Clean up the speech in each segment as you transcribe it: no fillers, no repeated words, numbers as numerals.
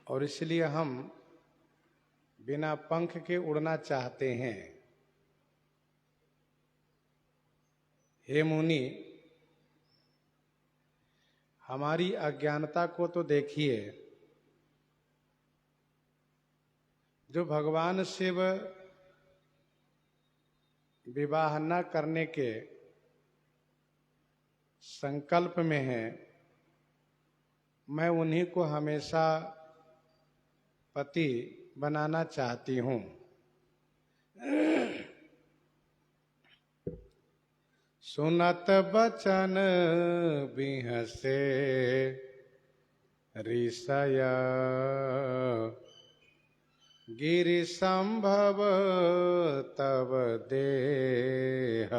और इसलिए हम बिना पंख के उड़ना चाहते हैं। हे मुनि, हमारी अज्ञानता को तो देखिए। जो भगवान शिव विवाह न करने के संकल्प में हैं, मैं उन्हीं को हमेशा पति बनाना चाहती हूँ। सुनत बचन बिहसे ऋषय, गिरि संभव तब देह।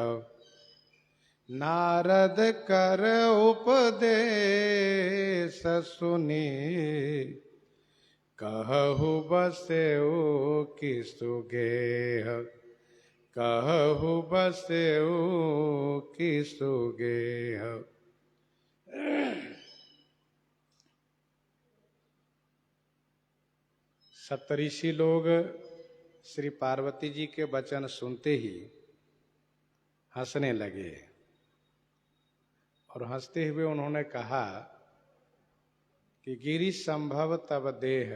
नारद कर उपदेश सुनी, कहु बसेउ किसु गेह। कहु बसेउ किसु गेह। सप्तऋषि लोग श्री पार्वती जी के वचन सुनते ही हंसने लगे और हंसते हुए उन्होंने कहा कि गिरि संभव तब देह।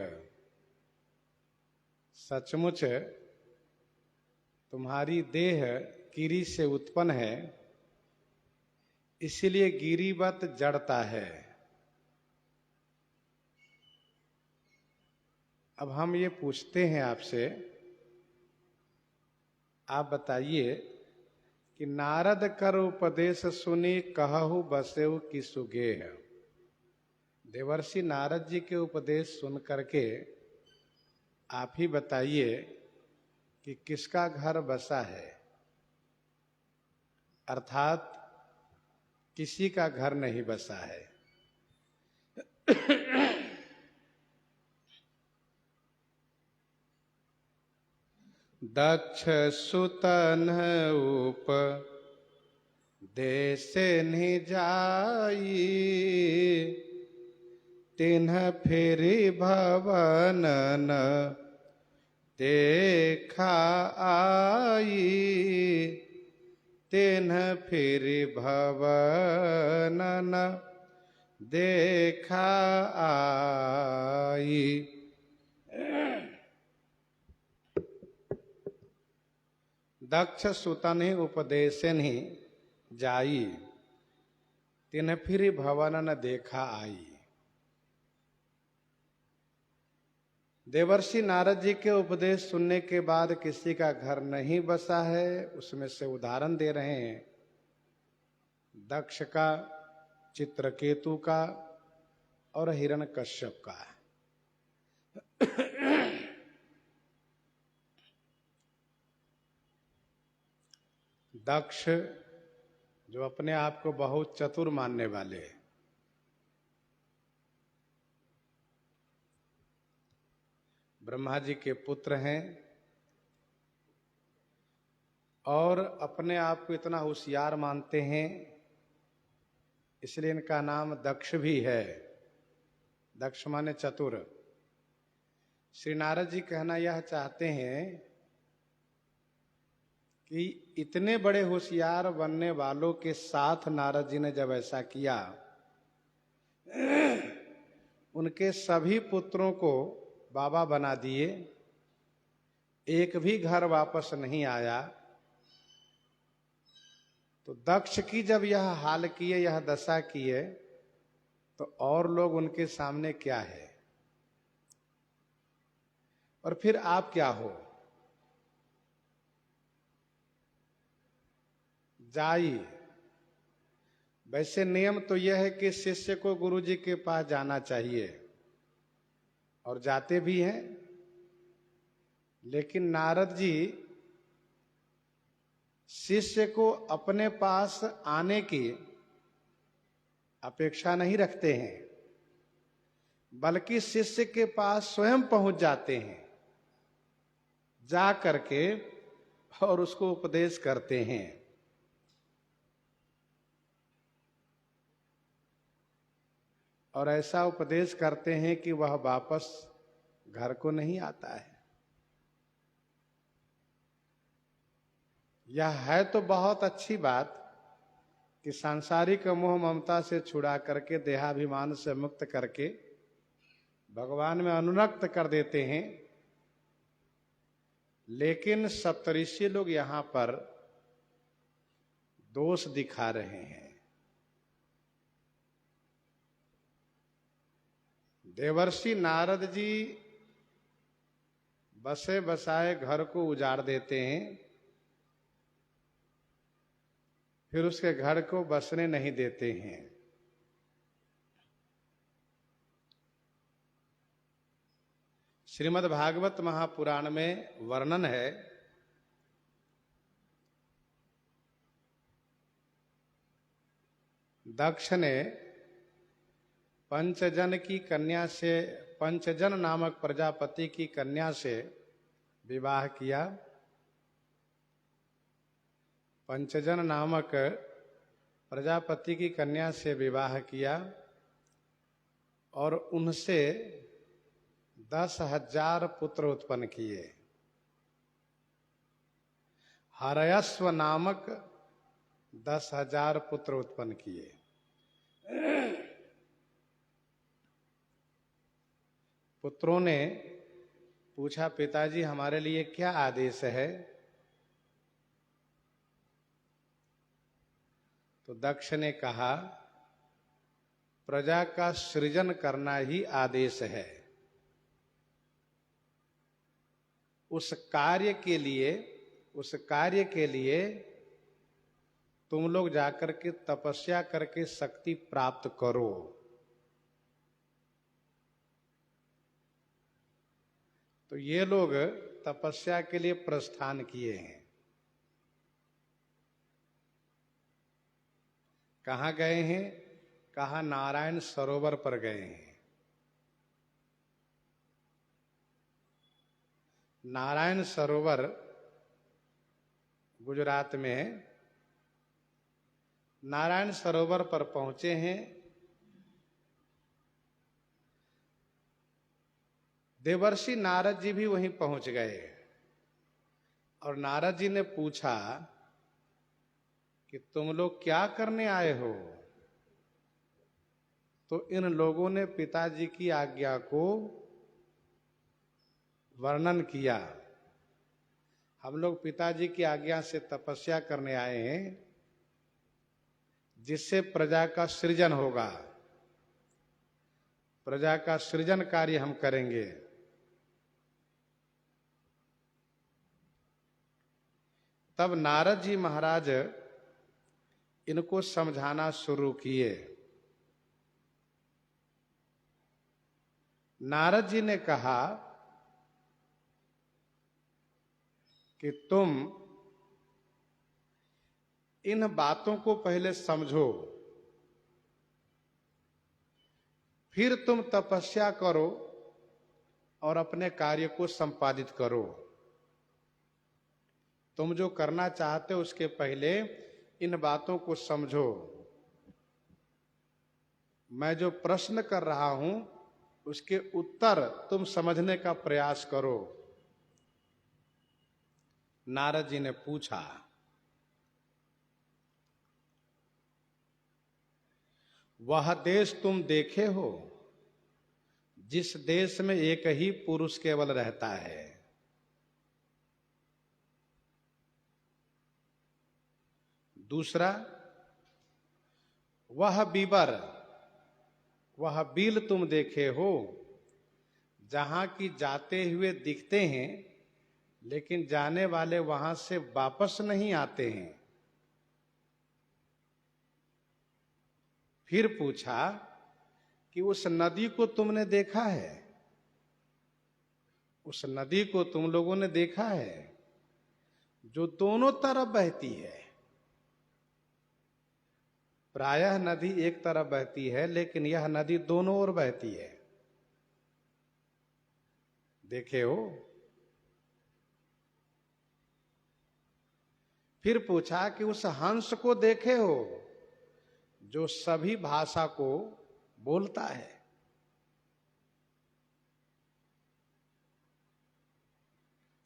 सचमुच तुम्हारी देह गिरि से उत्पन्न है, इसलिए गिरिवत जड़ता है। अब हम ये पूछते हैं आपसे, आप बताइए कि नारद कर उपदेश सुनी, कहु बसेउ किसु गेह। देवर्षि नारद जी के उपदेश सुन करके आप ही बताइए कि किसका घर बसा है। अर्थात किसी का घर नहीं बसा है। दक्ष सुतन उपदेश निजाई, तिन्ह फिरि भवनन देखा आई। तिन्ह फिरि भवनन देखा आई। दक्ष सुतन ही उपदेशन ही जाई, तिन्ह फिर भवन देखा आई। देवर्षि नारद जी के उपदेश सुनने के बाद किसी का घर नहीं बसा है। उसमें से उदाहरण दे रहे हैं दक्ष का, चित्रकेतु का और हिरण्यकश्यप का। दक्ष जो अपने आप को बहुत चतुर मानने वाले, ब्रह्मा जी के पुत्र हैं और अपने आप को इतना होशियार मानते हैं, इसलिए इनका नाम दक्ष भी है। दक्ष माने चतुर। श्री नारद जी कहना यह चाहते हैं कि इतने बड़े होशियार बनने वालों के साथ नारद जी ने जब ऐसा किया, उनके सभी पुत्रों को बाबा बना दिए, एक भी घर वापस नहीं आया, तो दक्ष की जब यह हाल किए, यह दशा किए, तो और लोग उनके सामने क्या है। और फिर आप क्या हो। जाई, वैसे नियम तो यह है कि शिष्य को गुरु जी के पास जाना चाहिए और जाते भी हैं, लेकिन नारद जी शिष्य को अपने पास आने की अपेक्षा नहीं रखते हैं, बल्कि शिष्य के पास स्वयं पहुंच जाते हैं, जा करके और उसको उपदेश करते हैं। और ऐसा उपदेश करते हैं कि वह वापस घर को नहीं आता है। यह है तो बहुत अच्छी बात कि सांसारिक मोह ममता से छुड़ा करके देहाभिमान से मुक्त करके भगवान में अनुरक्त कर देते हैं। लेकिन सप्तऋषि लोग यहां पर दोष दिखा रहे हैं। देवर्षि नारद जी बसे बसाए घर को उजाड़ देते हैं, फिर उसके घर को बसने नहीं देते हैं। श्रीमद् भागवत महापुराण में वर्णन है, दक्ष ने पंचजन की कन्या से, पंचजन नामक प्रजापति की कन्या से विवाह किया। पंचजन नामक प्रजापति की कन्या से विवाह किया और उनसे 10,000 पुत्र उत्पन्न किए। हरयस्व नामक 10,000 पुत्र उत्पन्न किए। पुत्रों ने पूछा, पिताजी हमारे लिए क्या आदेश है? तो दक्ष ने कहा, प्रजा का सृजन करना ही आदेश है। उस कार्य के लिए तुम लोग जाकर के तपस्या करके शक्ति प्राप्त करो। तो ये लोग तपस्या के लिए प्रस्थान किए हैं। कहाँ गए हैं? कहा नारायण सरोवर पर गए हैं। नारायण सरोवर गुजरात में है। नारायण सरोवर पर पहुंचे हैं। देवर्षि नारद जी भी वहीं पहुंच गए और नारद जी ने पूछा कि तुम लोग क्या करने आए हो? तो इन लोगों ने पिताजी की आज्ञा को वर्णन किया। हम लोग पिताजी की आज्ञा से तपस्या करने आए हैं, जिससे प्रजा का सृजन होगा। प्रजा का सृजन कार्य हम करेंगे। तब नारद जी महाराज इनको समझाना शुरू किए। नारद जी ने कहा कि तुम इन बातों को पहले समझो, फिर तुम तपस्या करो और अपने कार्य को संपादित करो। तुम जो करना चाहते हो उसके पहले इन बातों को समझो। मैं जो प्रश्न कर रहा हूं उसके उत्तर तुम समझने का प्रयास करो। नारद जी ने पूछा, वह देश तुम देखे हो जिस देश में एक ही पुरुष केवल रहता है? दूसरा, वह बिल तुम देखे हो जहां की जाते हुए दिखते हैं लेकिन जाने वाले वहां से वापस नहीं आते हैं? फिर पूछा कि उस नदी को तुमने देखा है? उस नदी को तुम लोगों ने देखा है जो दोनों तरफ बहती है? प्रायः नदी एक तरफ बहती है, लेकिन यह नदी दोनों ओर बहती है। देखे हो? फिर पूछा कि उस हंस को देखे हो जो सभी भाषा को बोलता है?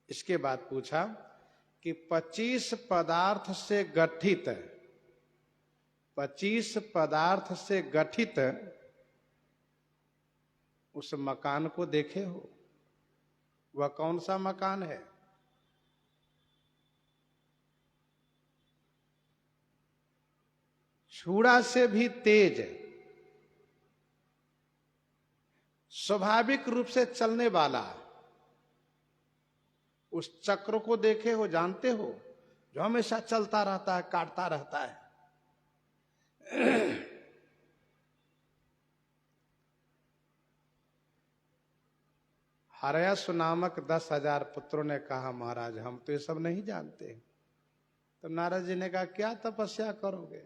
इसके बाद पूछा कि 25 पदार्थ से गठित उस मकान को देखे हो? वह कौन सा मकान है? छुरा से भी तेज, स्वाभाविक रूप से चलने वाला उस चक्र को देखे हो? जानते हो? जो हमेशा चलता रहता है, काटता रहता है। हर्यश्व नामक 10,000 पुत्रों ने कहा, महाराज हम तो ये सब नहीं जानते। तो नारद जी ने कहा, क्या तपस्या करोगे?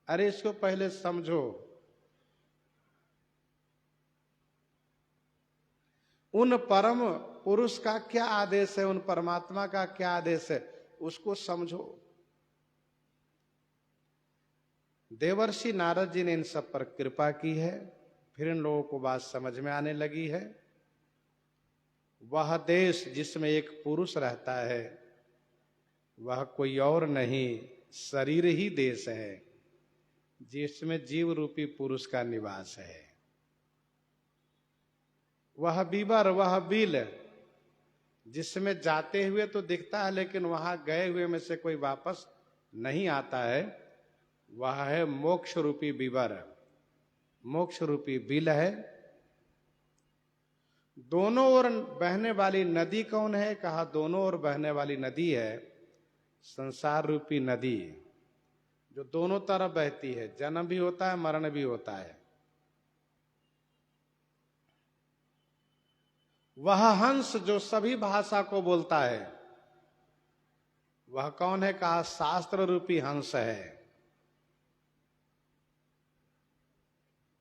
अरे इसको पहले समझो। उन परम पुरुष का क्या आदेश है, उन परमात्मा का क्या आदेश है, उसको समझो। देवर्षि नारद जी ने इन सब पर कृपा की है। फिर इन लोगों को बात समझ में आने लगी है। वह देश जिसमें एक पुरुष रहता है वह कोई और नहीं, शरीर ही देश है जिसमें जीव रूपी पुरुष का निवास है। वह बीबर, वह बिल जिसमें जाते हुए तो दिखता है लेकिन वहां गए हुए में से कोई वापस नहीं आता है, वह है मोक्ष रूपी बीबर, मोक्ष रूपी बिल है। दोनों ओर बहने वाली नदी कौन है? कहा दोनों ओर बहने वाली नदी है संसार रूपी नदी, जो दोनों तरफ बहती है। जन्म भी होता है, मरण भी होता है। वह हंस जो सभी भाषा को बोलता है, वह कौन है? कहा शास्त्र रूपी हंस है।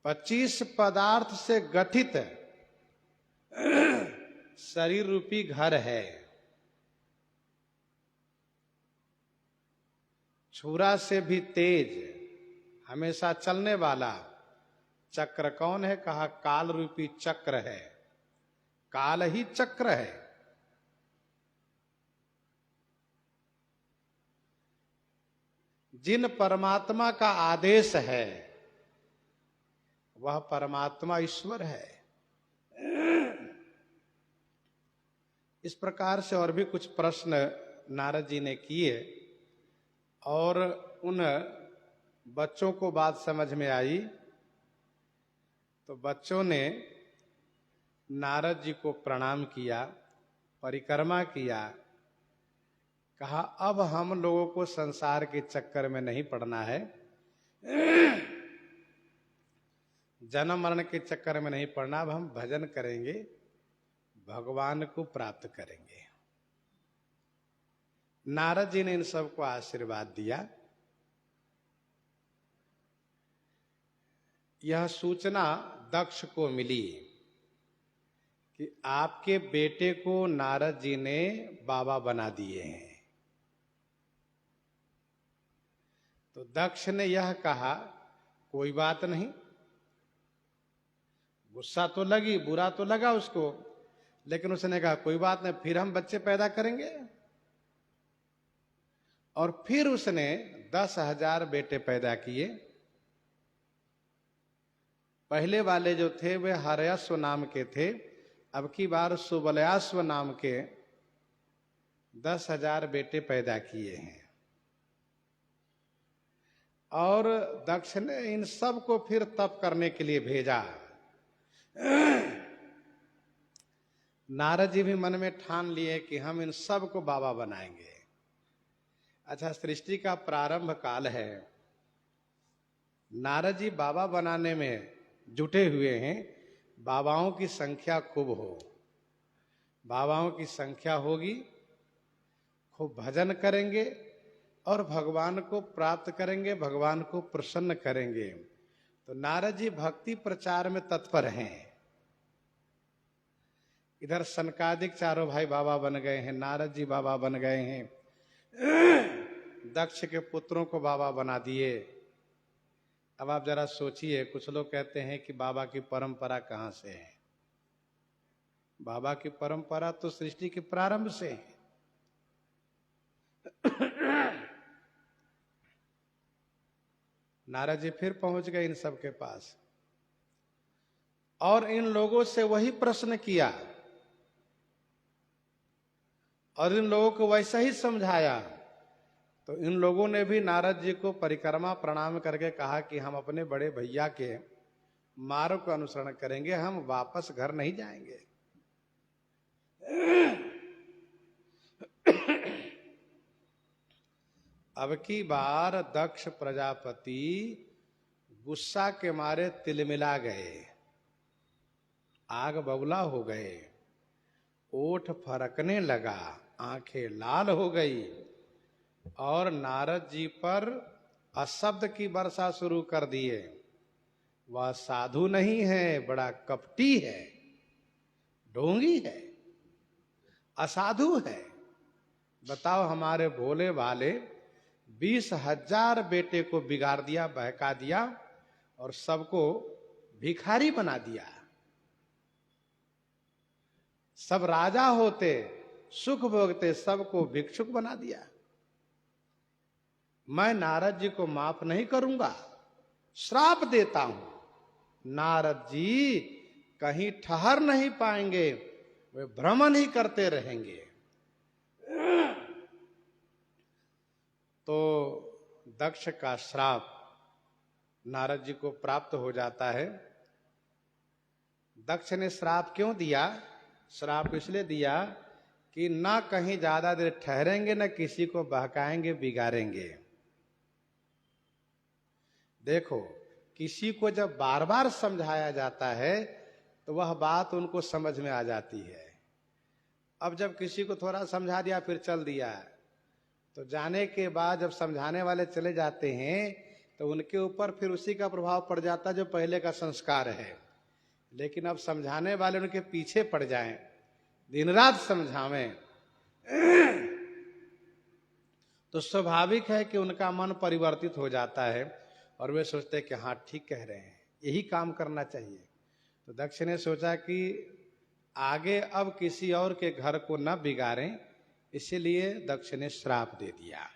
25 पदार्थ से गठित शरीर रूपी घर है। छुरा से भी तेज, हमेशा चलने वाला चक्र कौन है? कहा काल रूपी चक्र है। काल ही चक्र है। जिन परमात्मा का आदेश है वह परमात्मा ईश्वर है। इस प्रकार से और भी कुछ प्रश्न नारद जी ने किए और उन बच्चों को बात समझ में आई। तो बच्चों ने नारद जी को प्रणाम किया, परिक्रमा किया। कहा अब हम लोगों को संसार के चक्कर में नहीं पड़ना है, जन्म मरण के चक्कर में नहीं पड़ना। अब हम भजन करेंगे, भगवान को प्राप्त करेंगे। नारद जी ने इन सबको आशीर्वाद दिया। यह सूचना दक्ष को मिली कि आपके बेटे को नारद जी ने बाबा बना दिए हैं। तो दक्ष ने यह कहा कोई बात नहीं। गुस्सा तो लगी, बुरा तो लगा उसको, लेकिन उसने कहा कोई बात नहीं, फिर हम बच्चे पैदा करेंगे। और फिर उसने 10,000 बेटे पैदा किए। पहले वाले जो थे वे हर्यश्व नाम के थे, अब की बार सुबलयाश्व नाम के 10,000 बेटे पैदा किए हैं। और दक्ष ने इन सब को फिर तप करने के लिए भेजा। नारद जी भी मन में ठान लिए कि हम इन सब को बाबा बनाएंगे। अच्छा, सृष्टि का प्रारंभ काल है, नारद जी बाबा बनाने में जुटे हुए हैं। बाबाओं की संख्या खूब हो, बाबाओं की संख्या होगी, खूब भजन करेंगे और भगवान को प्राप्त करेंगे, भगवान को प्रसन्न करेंगे। तो नारद जी भक्ति प्रचार में तत्पर हैं। इधर सनकादिक चारों भाई बाबा बन गए हैं, नारद जी बाबा बन गए हैं, दक्ष के पुत्रों को बाबा बना दिए। अब आप जरा सोचिए, कुछ लोग कहते हैं कि बाबा की परंपरा कहां से है। बाबा की परंपरा तो सृष्टि के प्रारंभ से है। नारद जी फिर पहुंच गए इन सब के पास और इन लोगों से वही प्रश्न किया और इन लोगों को वैसा ही समझाया। तो इन लोगों ने भी नारद जी को परिक्रमा प्रणाम करके कहा कि हम अपने बड़े भैया के मार्ग को अनुसरण करेंगे, हम वापस घर नहीं जाएंगे। अब की बार दक्ष प्रजापति गुस्सा के मारे तिलमिला गए, आग बबूला हो गए, ओठ फरकने लगा, आंखें लाल हो गई और नारद जी पर अशब्द की वर्षा शुरू कर दिए। वह साधु नहीं है, बड़ा कपटी है, ढोंगी है, असाधु है। बताओ, हमारे भोले भाले 20,000 बेटे को बिगाड़ दिया, बहका दिया और सबको भिखारी बना दिया। सब राजा होते, सुख भोगते, सबको भिक्षुक बना दिया। मैं नारद जी को माफ नहीं करूंगा, श्राप देता हूं। नारद जी कहीं ठहर नहीं पाएंगे, वे भ्रमण ही करते रहेंगे। तो दक्ष का श्राप नारद जी को प्राप्त हो जाता है। दक्ष ने श्राप क्यों दिया? श्राप इसलिए दिया कि ना कहीं ज्यादा देर ठहरेंगे, न किसी को बहकाएंगे, बिगाड़ेंगे। देखो, किसी को जब बार बार समझाया जाता है तो वह बात उनको समझ में आ जाती है। अब जब किसी को थोड़ा समझा दिया फिर चल दिया, तो जाने के बाद जब समझाने वाले चले जाते हैं तो उनके ऊपर फिर उसी का प्रभाव पड़ जाता है जो पहले का संस्कार है। लेकिन अब समझाने वाले उनके पीछे पड़ जाएं, दिन रात समझावें, तो स्वाभाविक है कि उनका मन परिवर्तित हो जाता है और वे सोचते हैं कि हाँ, ठीक कह रहे हैं, यही काम करना चाहिए। तो दक्ष ने सोचा कि आगे अब किसी और के घर को न बिगाड़ें, इसीलिए दक्ष ने श्राप दे दिया।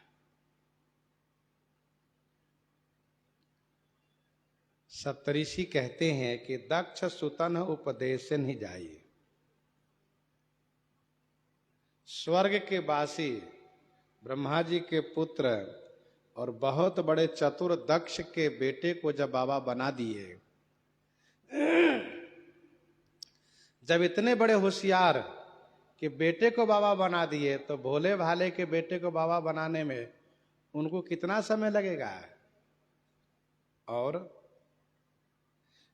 सप्तऋषि कहते हैं कि दक्ष सुतन उपदेशन ही जाई। स्वर्ग के वासी ब्रह्मा जी के पुत्र और बहुत बड़े चतुर दक्ष के बेटे को जब बाबा बना दिए, जब इतने बड़े होशियार कि बेटे को बाबा बना दिए, तो भोले भाले के बेटे को बाबा बनाने में उनको कितना समय लगेगा? और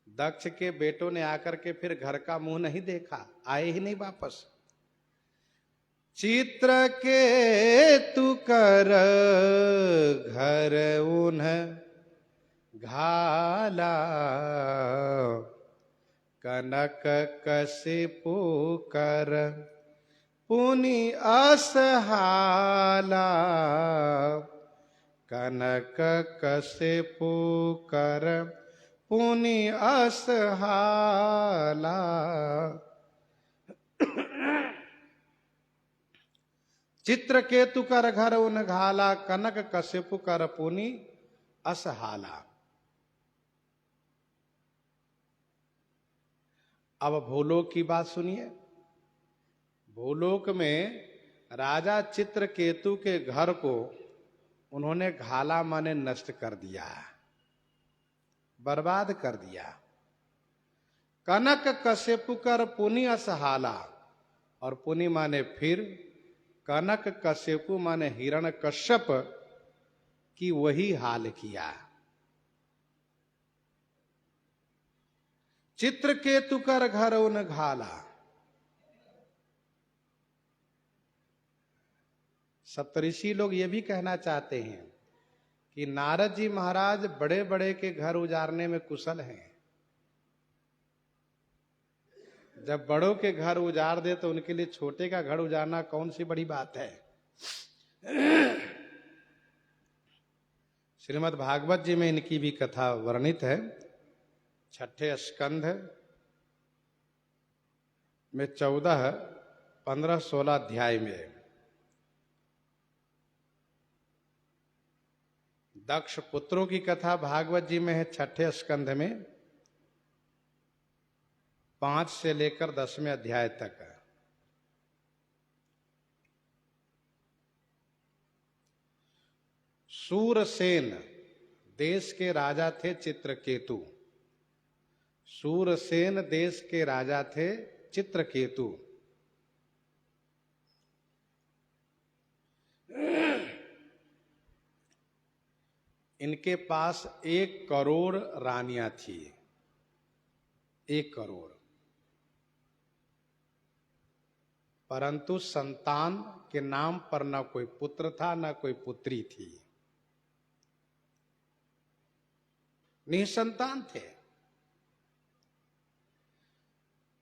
दक्ष के बेटों ने आकर के फिर घर का मुंह नहीं देखा, आए ही नहीं वापस। चित्र के तु कर घर उन्ह घाला, कनक कसिपु कर पुनि असहाला, कनक कसिपु कर पुनि असहाला। चित्रकेतु कर घर उन घाला, कनक कश्यपु कर पुनि असहाला। अब भूलोक की बात सुनिए। भूलोक में राजा चित्रकेतु के घर को उन्होंने घाला माने नष्ट कर दिया, बर्बाद कर दिया। कनक कश्यपु कर पुनि असहाला, और पुनि माने फिर, कनक कश्यपु माने हिरण कश्यप की वही हाल किया। चित्रकेतु कर घर उन घाला। सप्तऋषि लोग ये भी कहना चाहते हैं कि नारद जी महाराज बड़े बड़े के घर उजारने में कुशल हैं। जब बड़ों के घर उजाड़ दे तो उनके लिए छोटे का घर उजाड़ना कौन सी बड़ी बात है। श्रीमद् भागवत जी में इनकी भी कथा वर्णित है। 6ठे स्कंध में 14, 15, 16 अध्याय में दक्ष पुत्रों की कथा भागवत जी में है 6ठे स्कंध में 5 से लेकर 10वें अध्याय तक। सूरसेन देश के राजा थे चित्रकेतु। सूरसेन देश के राजा थे चित्रकेतु। इनके पास 1 करोड़ रानियां थी। 1 करोड़। परंतु संतान के नाम पर न कोई पुत्र था न कोई पुत्री थी। निसंतान थे।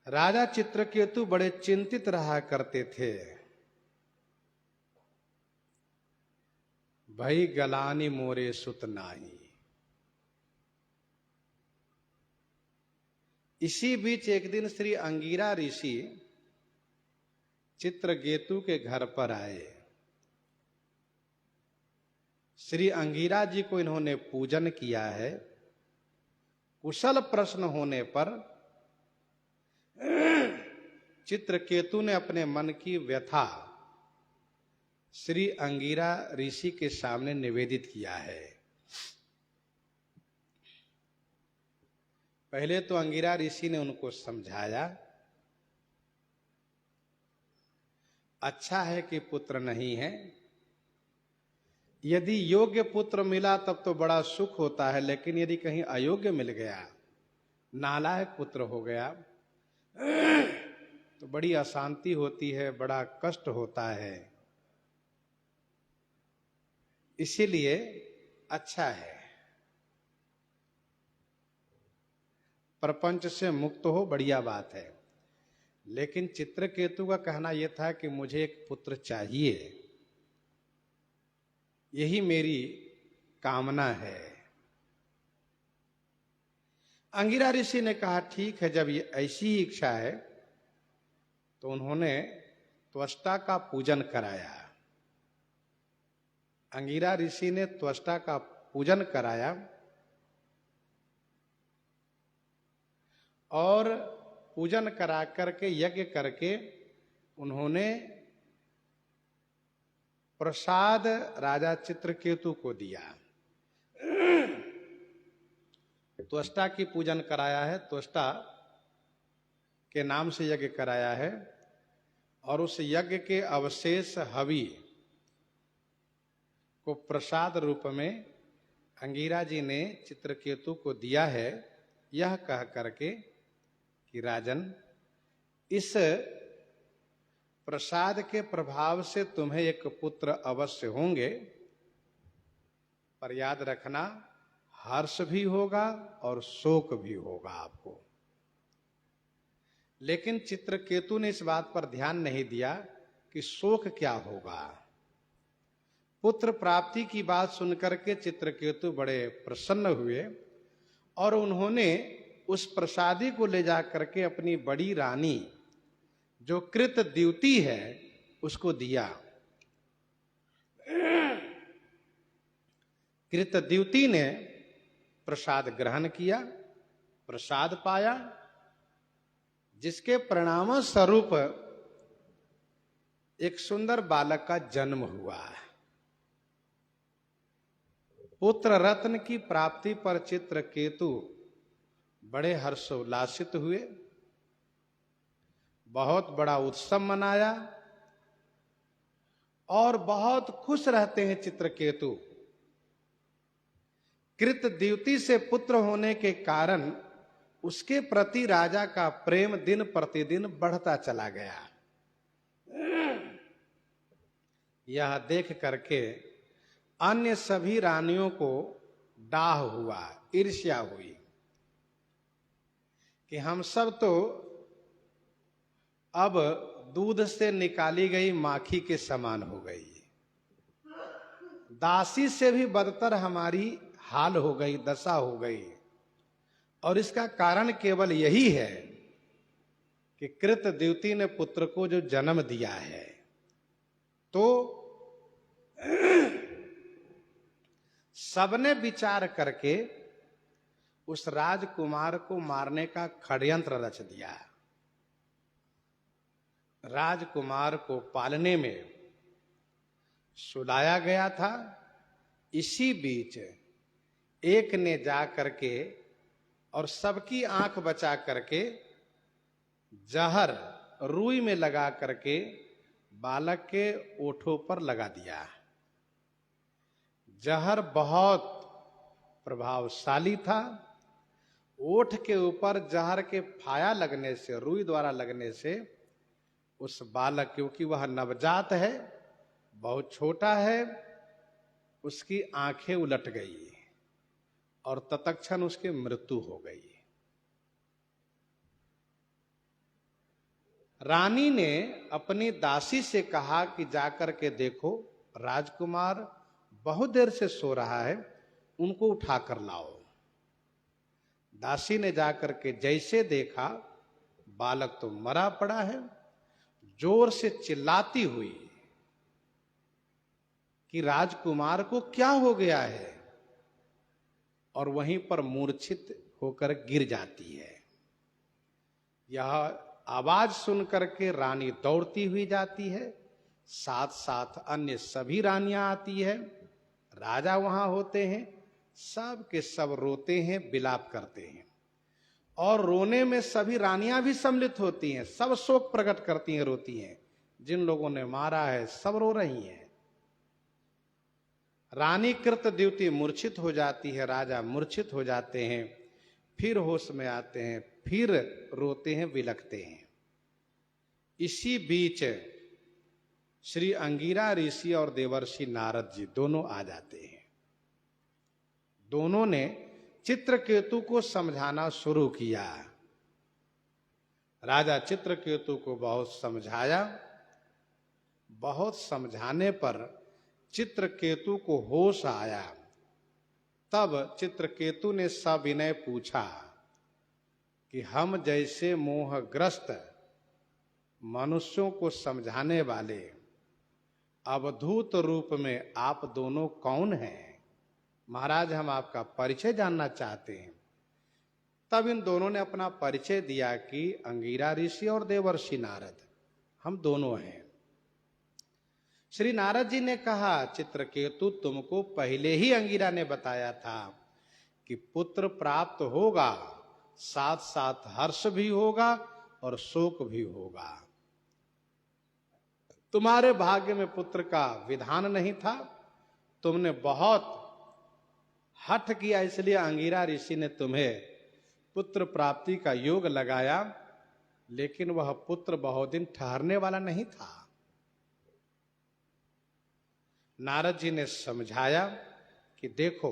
राजा चित्रकेतु बड़े चिंतित रहा करते थे। भई गलानी मोरे सुत नाही। इसी बीच एक दिन श्री अंगिरा ऋषि चित्रकेतु के घर पर आए। श्री अंगिरा जी को इन्होंने पूजन किया है। कुशल प्रश्न होने पर चित्रकेतु ने अपने मन की व्यथा श्री अंगिरा ऋषि के सामने निवेदित किया है। पहले तो अंगिरा ऋषि ने उनको समझाया, अच्छा है कि पुत्र नहीं है। यदि योग्य पुत्र मिला तब तो बड़ा सुख होता है, लेकिन यदि कहीं अयोग्य मिल गया, नालायक पुत्र हो गया तो बड़ी अशांति होती है, बड़ा कष्ट होता है। इसीलिए अच्छा है प्रपंच से मुक्त हो, बढ़िया बात है। लेकिन चित्रकेतु का कहना यह था कि मुझे एक पुत्र चाहिए, यही मेरी कामना है। अंगिरा ऋषि ने कहा ठीक है, जब ये ऐसी ही इच्छा है तो उन्होंने त्वष्टा का पूजन कराया। अंगिरा ऋषि ने त्वष्टा का पूजन कराया और पूजन करा करके यज्ञ करके उन्होंने प्रसाद राजा चित्रकेतु को दिया। त्वष्टा की पूजन कराया है, त्वष्टा के नाम से यज्ञ कराया है और उस यज्ञ के अवशेष हवि को प्रसाद रूप में अंगिरा जी ने चित्रकेतु को दिया है, यह कह करके कि राजन, इस प्रसाद के प्रभाव से तुम्हें एक पुत्र अवश्य होंगे, पर याद रखना हर्ष भी होगा और शोक भी होगा आपको। लेकिन चित्रकेतु ने इस बात पर ध्यान नहीं दिया कि शोक क्या होगा। पुत्र प्राप्ति की बात सुनकर के चित्रकेतु बड़े प्रसन्न हुए और उन्होंने उस प्रसादी को ले जा करके अपनी बड़ी रानी जो कृतद्युति है उसको दिया। कृतद्युति ने प्रसाद ग्रहण किया, प्रसाद पाया, जिसके परिणाम स्वरूप एक सुंदर बालक का जन्म हुआ। पुत्र रत्न की प्राप्ति पर चित्रकेतु बड़े हर्षोल्लासित हुए, बहुत बड़ा उत्सव मनाया और बहुत खुश रहते हैं चित्रकेतु। कृतद्युति से पुत्र होने के कारण उसके प्रति राजा का प्रेम दिन प्रतिदिन बढ़ता चला गया। यह देख करके अन्य सभी रानियों को डाह हुआ, ईर्ष्या हुई कि हम सब तो अब दूध से निकाली गई माखी के समान हो गई, दासी से भी बदतर हमारी हाल हो गई, दशा हो गई। और इसका कारण केवल यही है कि कृतद्युति ने पुत्र को जो जन्म दिया है, तो सबने विचार करके उस राजकुमार को मारने का षड्यंत्र रच दिया। राजकुमार को पालने में सुलाया गया था। इसी बीच एक ने जा करके और सबकी आंख बचा करके जहर रुई में लगा करके बालक के ओठों पर लगा दिया। जहर बहुत प्रभावशाली था। ओठ के ऊपर जहर के फाया लगने से, रुई द्वारा लगने से उस बालक, क्योंकि वह नवजात है, बहुत छोटा है, उसकी आंखें उलट गई और तत्क्षण उसकी मृत्यु हो गई। रानी ने अपनी दासी से कहा कि जाकर के देखो, राजकुमार बहुत देर से सो रहा है, उनको उठाकर लाओ। दासी ने जाकर के जैसे देखा, बालक तो मरा पड़ा है। जोर से चिल्लाती हुई कि राजकुमार को क्या हो गया है, और वहीं पर मूर्छित होकर गिर जाती है। यह आवाज सुनकर के रानी दौड़ती हुई जाती है, साथ साथ अन्य सभी रानियां आती है, राजा वहां होते हैं, सब के सब रोते हैं, विलाप करते हैं। और रोने में सभी रानियां भी सम्मिलित होती हैं, सब शोक प्रकट करती हैं, रोती हैं। जिन लोगों ने मारा है सब रो रही हैं। रानी कृतद्युति मूर्छित हो जाती है, राजा मूर्छित हो जाते हैं, फिर होश में आते हैं, फिर रोते हैं, विलखते हैं। इसी बीच श्री अंगिरा ऋषि और देवर्षि नारद जी दोनों आ जाते हैं। दोनों ने चित्रकेतु को समझाना शुरू किया। राजा चित्रकेतु को बहुत समझाया। बहुत समझाने पर चित्रकेतु को होश आया। तब चित्रकेतु ने सविनय पूछा कि हम जैसे मोहग्रस्त मनुष्यों को समझाने वाले अवधूत रूप में आप दोनों कौन हैं? महाराज, हम आपका परिचय जानना चाहते हैं। तब इन दोनों ने अपना परिचय दिया कि अंगिरा ऋषि और देवर्षि नारद, हम दोनों हैं। श्री नारद जी ने कहा, चित्रकेतु, तुमको पहले ही अंगिरा ने बताया था कि पुत्र प्राप्त होगा, साथ साथ हर्ष भी होगा और शोक भी होगा। तुम्हारे भाग्य में पुत्र का विधान नहीं था, तुमने बहुत हठ किया, इसलिए अंगिरा ऋषि ने तुम्हें पुत्र प्राप्ति का योग लगाया, लेकिन वह पुत्र बहुत दिन ठहरने वाला नहीं था। नारद जी ने समझाया कि देखो,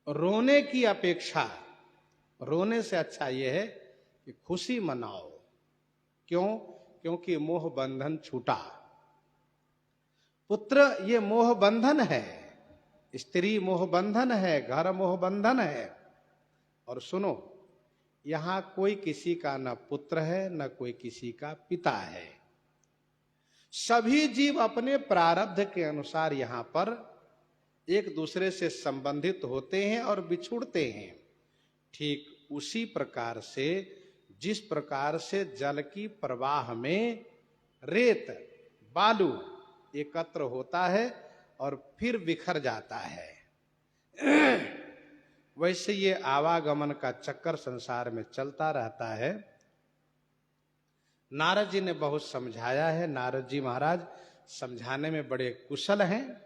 रोने की अपेक्षा, रोने से अच्छा यह है कि खुशी मनाओ। क्यों? क्योंकि मोह बंधन छूटा। पुत्र ये मोह बंधन है, स्त्री मोह बंधन है, घर मोह बंधन है। और सुनो, यहां कोई किसी का न पुत्र है, न कोई किसी का पिता है। सभी जीव अपने प्रारब्ध के अनुसार यहां पर एक दूसरे से संबंधित होते हैं और बिछुड़ते हैं। ठीक उसी प्रकार से, जिस प्रकार से जल की प्रवाह में रेत बालू एकत्र होता है और फिर बिखर जाता है, वैसे ये आवागमन का चक्कर संसार में चलता रहता है। नारद जी ने बहुत समझाया है। नारद जी महाराज समझाने में बड़े कुशल हैं।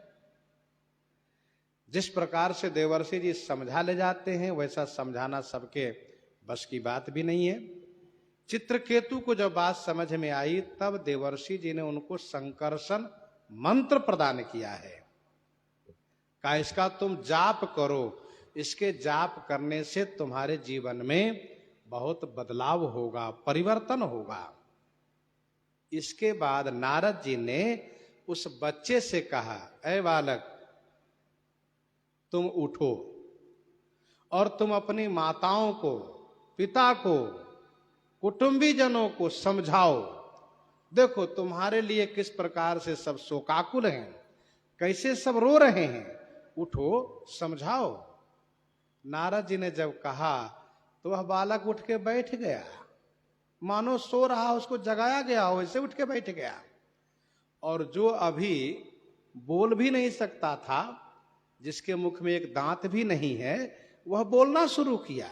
जिस प्रकार से देवर्षि जी समझा ले जाते हैं, वैसा समझाना सबके बस की बात भी नहीं है। चित्रकेतु को जब बात समझ में आई, तब देवर्षि जी ने उनको संकर्षण मंत्र प्रदान किया है। कहा, इसका तुम जाप करो, इसके जाप करने से तुम्हारे जीवन में बहुत बदलाव होगा, परिवर्तन होगा। इसके बाद नारद जी ने उस बच्चे से कहा, ऐ बालक, तुम उठो और तुम अपनी माताओं को, पिता को कुटुंबी जनों को समझाओ, देखो तुम्हारे लिए किस प्रकार से सब शोकाकुल हैं, कैसे सब रो रहे हैं, उठो समझाओ। नारद जी ने जब कहा तो वह बालक उठ के बैठ गया, मानो सो रहा उसको जगाया गया हो वैसे उठ के बैठ गया। और जो अभी बोल भी नहीं सकता था, जिसके मुख में एक दांत भी नहीं है, वह बोलना शुरू किया।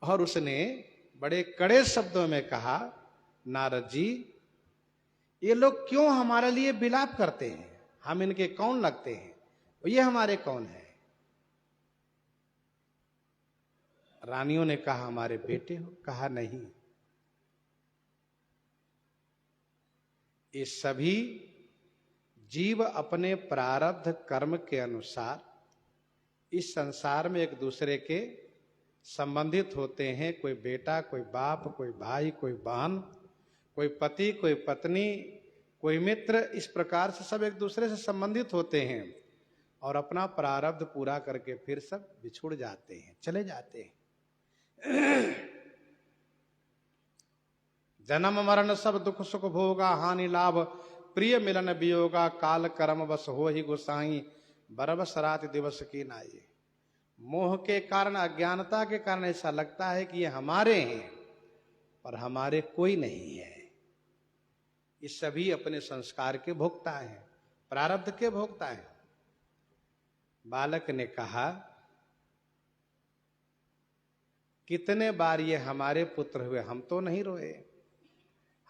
और उसने बड़े कड़े शब्दों में कहा, नारद जी ये लोग क्यों हमारे लिए विलाप करते हैं, हम इनके कौन लगते हैं, ये हमारे कौन है। रानियों ने कहा हमारे बेटे हो, कहा नहीं, ये सभी जीव अपने प्रारब्ध कर्म के अनुसार इस संसार में एक दूसरे के संबंधित होते हैं। कोई बेटा, कोई बाप, कोई भाई, कोई बहन, कोई पति, कोई पत्नी, कोई मित्र, इस प्रकार से सब एक दूसरे से संबंधित होते हैं और अपना प्रारब्ध पूरा करके फिर सब बिछुड़ जाते हैं, चले जाते हैं। जन्म मरण सब दुख सुख भोगा, हानि लाभ प्रिय मिलन वियोगा, काल कर्म बस हो ही गोसाई, बरबस रात दिवस की नाई। मोह के कारण, अज्ञानता के कारण ऐसा लगता है कि ये हमारे हैं, पर हमारे कोई नहीं है। ये सभी अपने संस्कार के भोक्ता हैं, प्रारब्ध के भोक्ता हैं। बालक ने कहा, कितने बार ये हमारे पुत्र हुए, हम तो नहीं रोए,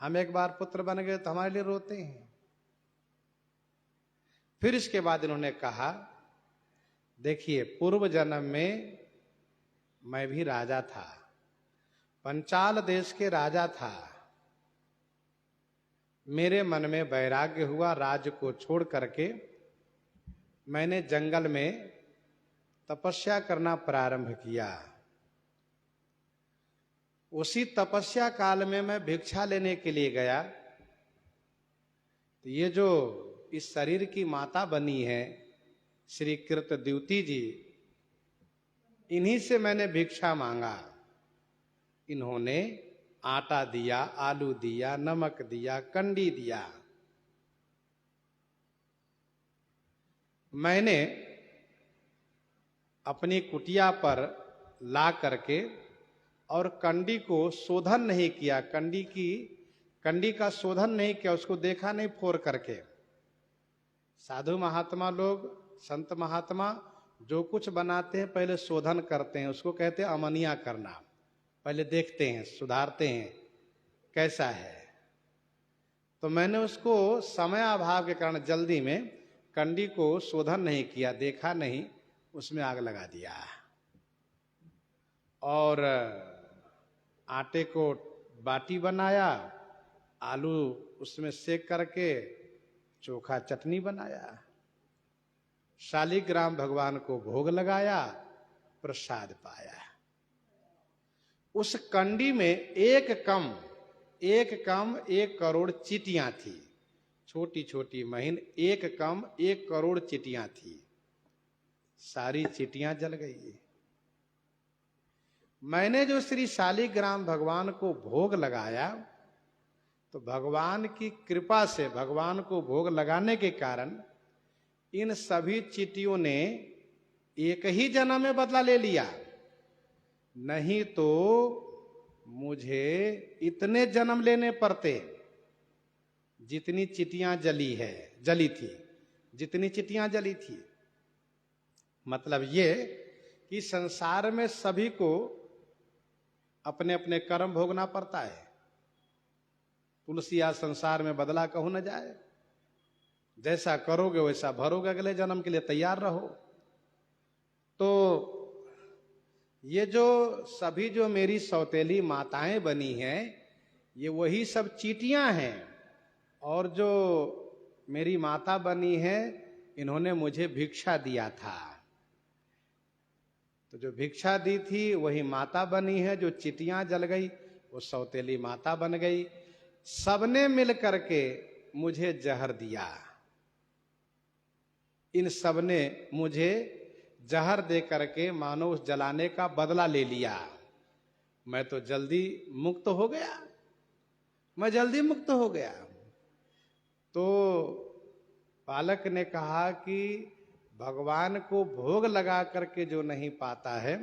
हम एक बार पुत्र बन गए तो हमारे लिए रोते हैं। फिर इसके बाद इन्होंने कहा, देखिए पूर्व जन्म में मैं भी राजा था, पंचाल देश के राजा था, मेरे मन में वैराग्य हुआ, राज्य को छोड़ करके मैंने जंगल में तपस्या करना प्रारंभ किया। उसी तपस्या काल में मैं भिक्षा लेने के लिए गया, तो ये जो इस शरीर की माता बनी है श्री कृत द्युति जी, इन्हीं से मैंने भिक्षा मांगा। इन्होंने आटा दिया, आलू दिया, नमक दिया, कंडी दिया। मैंने अपनी कुटिया पर ला करके और कंडी को शोधन नहीं किया, कंडी का शोधन नहीं किया, उसको देखा नहीं फोड़ करके। साधु महात्मा लोग, संत महात्मा जो कुछ बनाते हैं पहले शोधन करते हैं, उसको कहते हैं अमनिया करना। पहले देखते हैं, सुधारते हैं कैसा है। तो मैंने उसको समय अभाव के कारण जल्दी में कंडी को शोधन नहीं किया, देखा नहीं, उसमें आग लगा दिया और आटे को बाटी बनाया, आलू उसमें सेक करके चोखा चटनी बनाया, शालिग्राम भगवान को भोग लगाया, प्रसाद पाया। उस कंडी में एक कम 1 करोड़ चींटियां थी, छोटी छोटी महीन, 1 करोड़ चींटियां थी। सारी चींटियां जल गई। मैंने जो श्री शालिग्राम भगवान को भोग लगाया, तो भगवान की कृपा से, भगवान को भोग लगाने के कारण इन सभी चींटियों ने एक ही जन्म में बदला ले लिया, नहीं तो मुझे इतने जन्म लेने पड़ते जितनी चींटियां जली थी, जितनी चींटियां जली थी। मतलब ये कि संसार में सभी को अपने अपने कर्म भोगना पड़ता है। तुलसिया संसार में बदला कहूं न जाए, जैसा करोगे वैसा भरोगे, अगले जन्म के लिए तैयार रहो। तो ये जो सभी जो मेरी सौतेली माताएं बनी हैं, ये वही सब चींटियां हैं, और जो मेरी माता बनी है इन्होंने मुझे भिक्षा दिया था। तो जो भिक्षा दी थी वही माता बनी है, जो चींटियां जल गई वो सौतेली माता बन गई। सबने मिल करके मुझे जहर दिया, इन सबने मुझे जहर दे करके मानो उस जलाने का बदला ले लिया। मैं तो जल्दी मुक्त हो गया, मैं जल्दी मुक्त हो गया। तो बालक ने कहा कि भगवान को भोग लगा करके जो नहीं पाता है,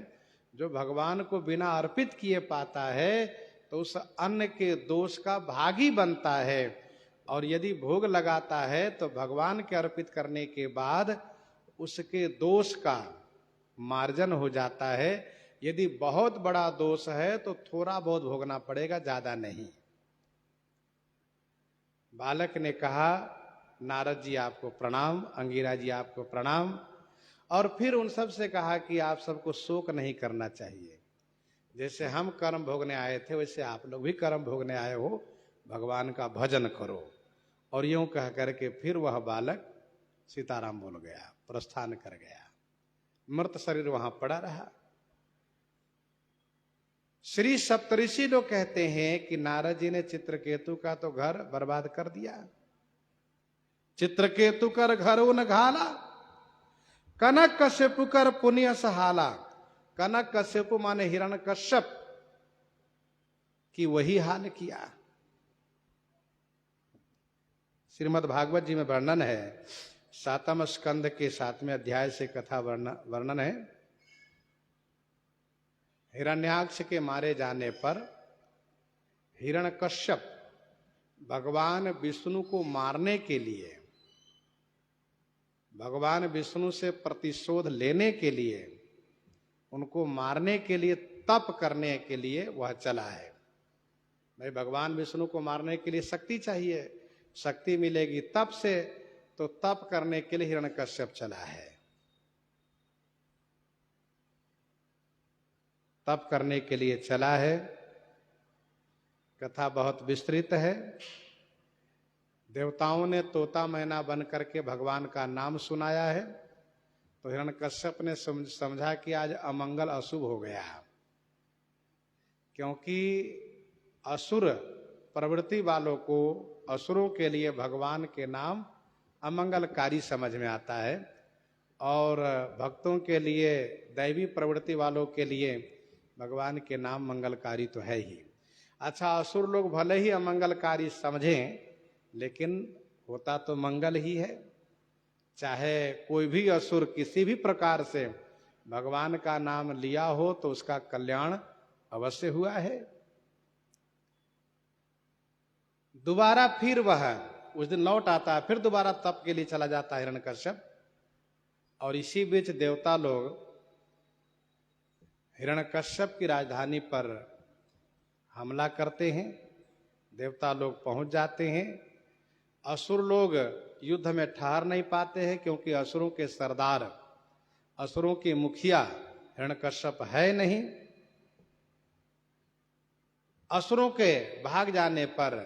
जो भगवान को बिना अर्पित किए पाता है, तो उस अन्न के दोष का भागी बनता है। और यदि भोग लगाता है तो भगवान के अर्पित करने के बाद उसके दोष का मार्जन हो जाता है। यदि बहुत बड़ा दोष है तो थोड़ा बहुत भोगना पड़ेगा, ज्यादा नहीं। बालक ने कहा, नारद जी आपको प्रणाम, अंगिरा जी आपको प्रणाम। और फिर उन सब से कहा कि आप सबको शोक नहीं करना चाहिए। जैसे हम कर्म भोगने आए थे वैसे आप लोग भी कर्म भोगने आए हो, भगवान का भजन करो। और यूं कह करके फिर वह बालक सीताराम बोल गया, प्रस्थान कर गया। मृत शरीर वहां पड़ा रहा। श्री सप्तऋषि लोग कहते हैं कि नारद जी ने चित्रकेतु का तो घर बर्बाद कर दिया। चित्रकेतु कर घर उन घाला, कनक कश्यप कर पुण्य सहाला। कनक कश्यप माने हिरण्यकश्यप की वही हाल किया। श्रीमद् भागवत जी में वर्णन है, 7वें स्कंद के 7वें अध्याय से कथा वर्णन है। हिरण्याक्ष के मारे जाने पर हिरण्यकश्यप भगवान विष्णु को मारने के लिए, भगवान विष्णु से प्रतिशोध लेने के लिए, उनको मारने के लिए, तप करने के लिए वह चला है। भाई भगवान विष्णु को मारने के लिए शक्ति चाहिए, शक्ति मिलेगी तप से, तो तप करने के लिए हिरण्यकश्यप चला है। तप करने के लिए चला है। कथा बहुत विस्तृत है। देवताओं ने तोता मैना बन करके भगवान का नाम सुनाया है। तो हिरण्यकश्यप ने समझा कि आज अमंगल अशुभ हो गया, क्योंकि असुर प्रवृत्ति वालों को, असुरों के लिए भगवान के नाम अमंगलकारी समझ में आता है, और भक्तों के लिए, दैवी प्रवृत्ति वालों के लिए भगवान के नाम मंगलकारी तो है ही। अच्छा, असुर लोग भले ही अमंगलकारी समझें, लेकिन होता तो मंगल ही है। चाहे कोई भी असुर किसी भी प्रकार से भगवान का नाम लिया हो तो उसका कल्याण अवश्य हुआ है। दोबारा फिर वह उस दिन लौट आता है, फिर दोबारा तप के लिए चला जाता है हिरण्यकश्यप। और इसी बीच देवता लोग हिरण्यकश्यप की राजधानी पर हमला करते हैं। देवता लोग पहुंच जाते हैं। असुर लोग युद्ध में ठहर नहीं पाते हैं, क्योंकि असुरों के सरदार, असुरों की मुखिया हिरण्यकश्यप है नहीं। असुरों के भाग जाने पर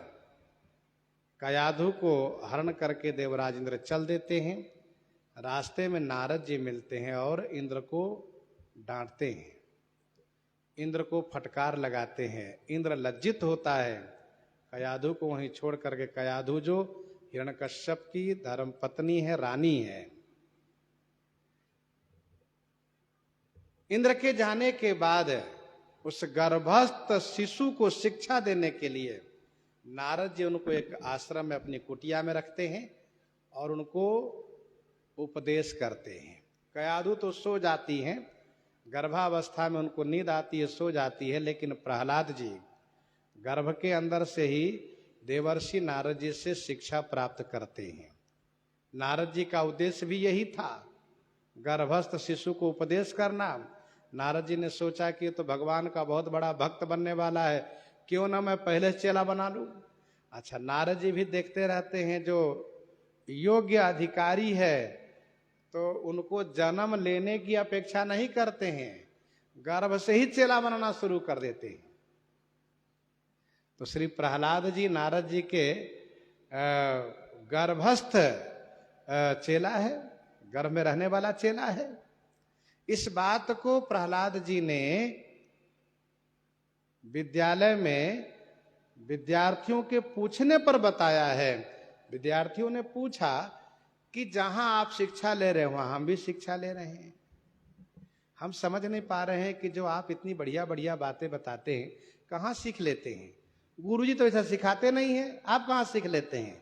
कयाधु को हरण करके देवराज इंद्र चल देते हैं। रास्ते में नारद जी मिलते हैं और इंद्र को डांटते हैं, इंद्र को फटकार लगाते हैं। इंद्र लज्जित होता है, कयाधु को वहीं छोड़ करके, कयाधु जो हिरण्यकश्यप की धर्मपत्नी है, रानी है। इंद्र के जाने के बाद उस गर्भस्थ शिशु को शिक्षा देने के लिए नारद जी उनको एक आश्रम में, अपनी कुटिया में रखते हैं और उनको उपदेश करते हैं। कयाधु तो सो जाती हैं, गर्भावस्था में उनको नींद आती है, सो जाती है। लेकिन प्रहलाद जी गर्भ के अंदर से ही देवर्षि नारद जी से शिक्षा प्राप्त करते हैं। नारद जी का उद्देश्य भी यही था, गर्भस्थ शिशु को उपदेश करना। नारद जी ने सोचा कि तो भगवान का बहुत बड़ा भक्त बनने वाला है, क्यों ना मैं पहले चेला बना लूं। अच्छा, नारद जी भी देखते रहते हैं, जो योग्य अधिकारी है तो उनको जन्म लेने की अपेक्षा नहीं करते हैं, गर्भ से ही चेला बनाना शुरू कर देते हैं। तो श्री प्रहलाद जी नारद जी के गर्भस्थ चेला है, गर्भ में रहने वाला चेला है। इस बात को प्रहलाद जी ने विद्यालय में विद्यार्थियों के पूछने पर बताया है। विद्यार्थियों ने पूछा कि जहां आप शिक्षा ले रहे हो वहां हम भी शिक्षा ले रहे हैं। हम समझ नहीं पा रहे हैं कि जो आप इतनी बढ़िया बढ़िया बातें बताते हैं कहाँ सीख लेते हैं। गुरुजी तो ऐसा सिखाते नहीं है, आप कहाँ सीख लेते हैं।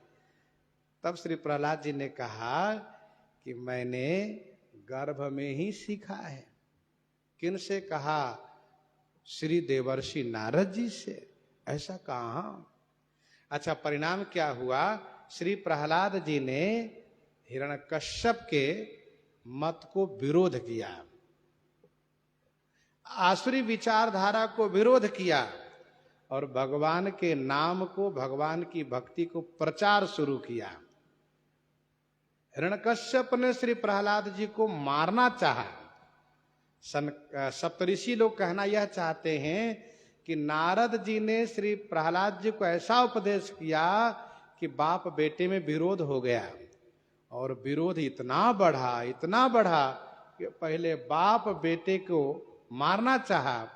तब श्री प्रहलाद जी ने कहा कि मैंने गर्भ में ही सीखा है। किन से कहा? श्री देवर्षि नारद जी से। ऐसा कहा? अच्छा, परिणाम क्या हुआ? श्री प्रहलाद जी ने हिरण्यकश्यप के मत को विरोध किया, आसुरी विचारधारा को विरोध किया और भगवान के नाम को, भगवान की भक्ति को प्रचार शुरू किया। हिरण्यकश्यप ने श्री प्रहलाद जी को मारना चाहा। सप्तऋषि लोग कहना यह चाहते हैं कि नारद जी ने श्री प्रहलाद जी को ऐसा उपदेश किया कि बाप बेटे में विरोध हो गया, और विरोध इतना बढ़ा कि पहले बाप बेटे को मारना चाहा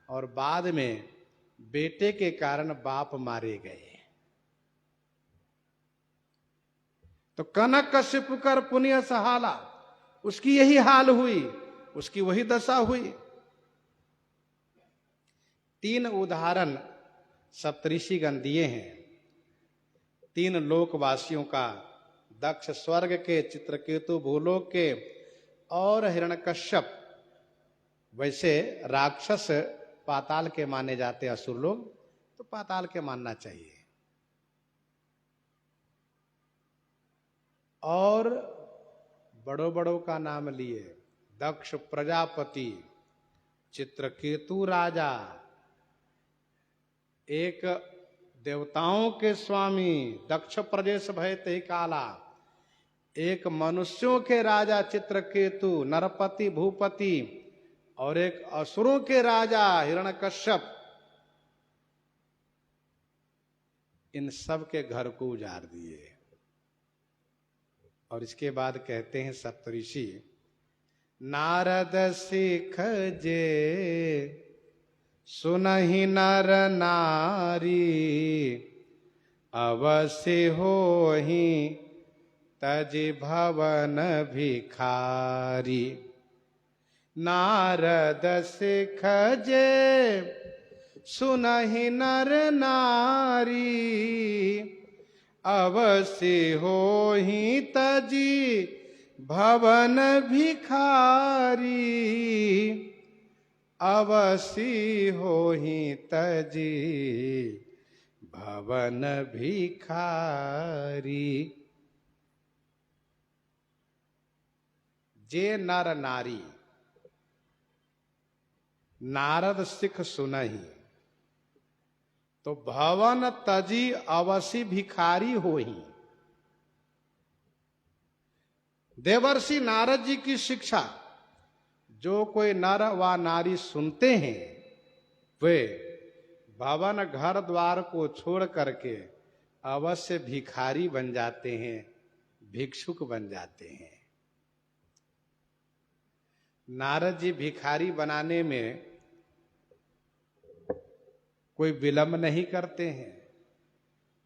और बाद में बेटे के कारण बाप मारे गए। तो कनक कश्यप कर पुण्य सहाला, उसकी यही हाल हुई, उसकी वही दशा हुई। 3 उदाहरण सप्तऋषिगण दिए हैं 3 लोकवासियों का, दक्ष स्वर्ग के, चित्रकेतु भूलोक के और हिरण्यकश्यप। वैसे राक्षस पाताल के माने जाते, असुर लोग तो पाताल के मानना चाहिए। और बड़ों बड़ों का नाम लिए, दक्ष प्रजापति, चित्रकेतु राजा, एक देवताओं के स्वामी दक्ष प्रदेश भय ते काला, एक मनुष्यों के राजा चित्रकेतु नरपति भूपति, और एक असुरों के राजा हिरण्यकश्यप। इन सब के घर को उजाड़ दिए। और इसके बाद कहते हैं सप्तऋषि, नारद सिख जे सुनहि नर नारी, अवश्य होहि तजि भवन भिखारी। नारद सिख जे सुनहि नर नारी, अवश्य होहि तजि भवन भिखारी। अवश्य होहि तजि भवन भिखारी। जे नर नारी नारद सिख सुनहि, तो भवन तजी अवश्य भिखारी होही। देवर्षि नारद जी की शिक्षा जो कोई नर व नारी सुनते हैं, वे भवन घर द्वार को छोड़ करके अवश्य भिखारी बन जाते हैं, भिक्षुक बन जाते हैं। नारद जी भिखारी बनाने में कोई विलंब नहीं करते हैं,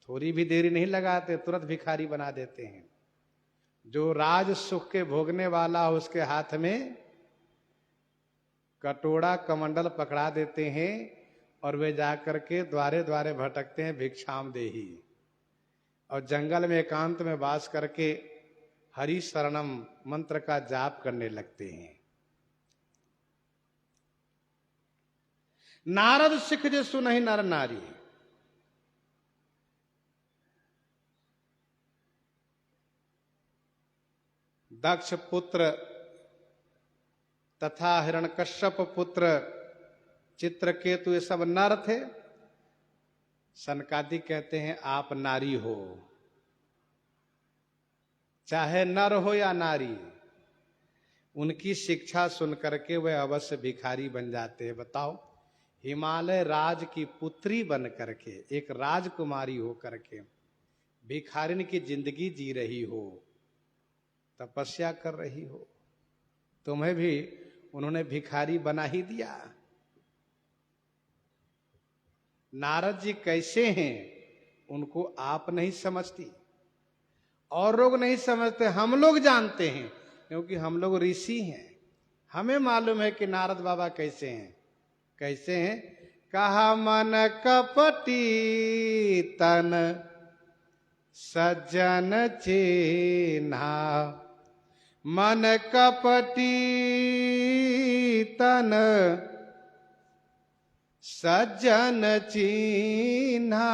थोड़ी भी देरी नहीं लगाते, तुरंत भिखारी बना देते हैं। जो राज सुख के भोगने वाला हो उसके हाथ में कटोरा कमंडल पकड़ा देते हैं और वे जाकर के द्वारे द्वारे भटकते हैं, भिक्षाम देही। और जंगल में एकांत में वास करके हरि शरणम मंत्र का जाप करने लगते हैं। नारद सिख जे सुनहि नर नारी, दक्ष पुत्र तथा हिरण्यकश्यप पुत्र चित्रकेतु ये सब नर थे। सनकादिक कहते हैं आप नारी हो, चाहे नर हो या नारी, उनकी शिक्षा सुन करके वे अवश्य भिखारी बन जाते हैं। बताओ, हिमालय राज की पुत्री बन करके, एक राजकुमारी हो करके भिखारिन की जिंदगी जी रही हो, तपस्या कर रही हो, तुम्हें भी उन्होंने भिखारी बना ही दिया। नारद जी कैसे हैं उनको आप नहीं समझती, और लोग नहीं समझते, हम लोग जानते हैं, क्योंकि हम लोग ऋषि हैं, हमें मालूम है कि नारद बाबा कैसे हैं। कैसे हैं? कहा मन कपटी तन सज्जन चिन्हा, मन कपटी तन सज्जन चिन्हा,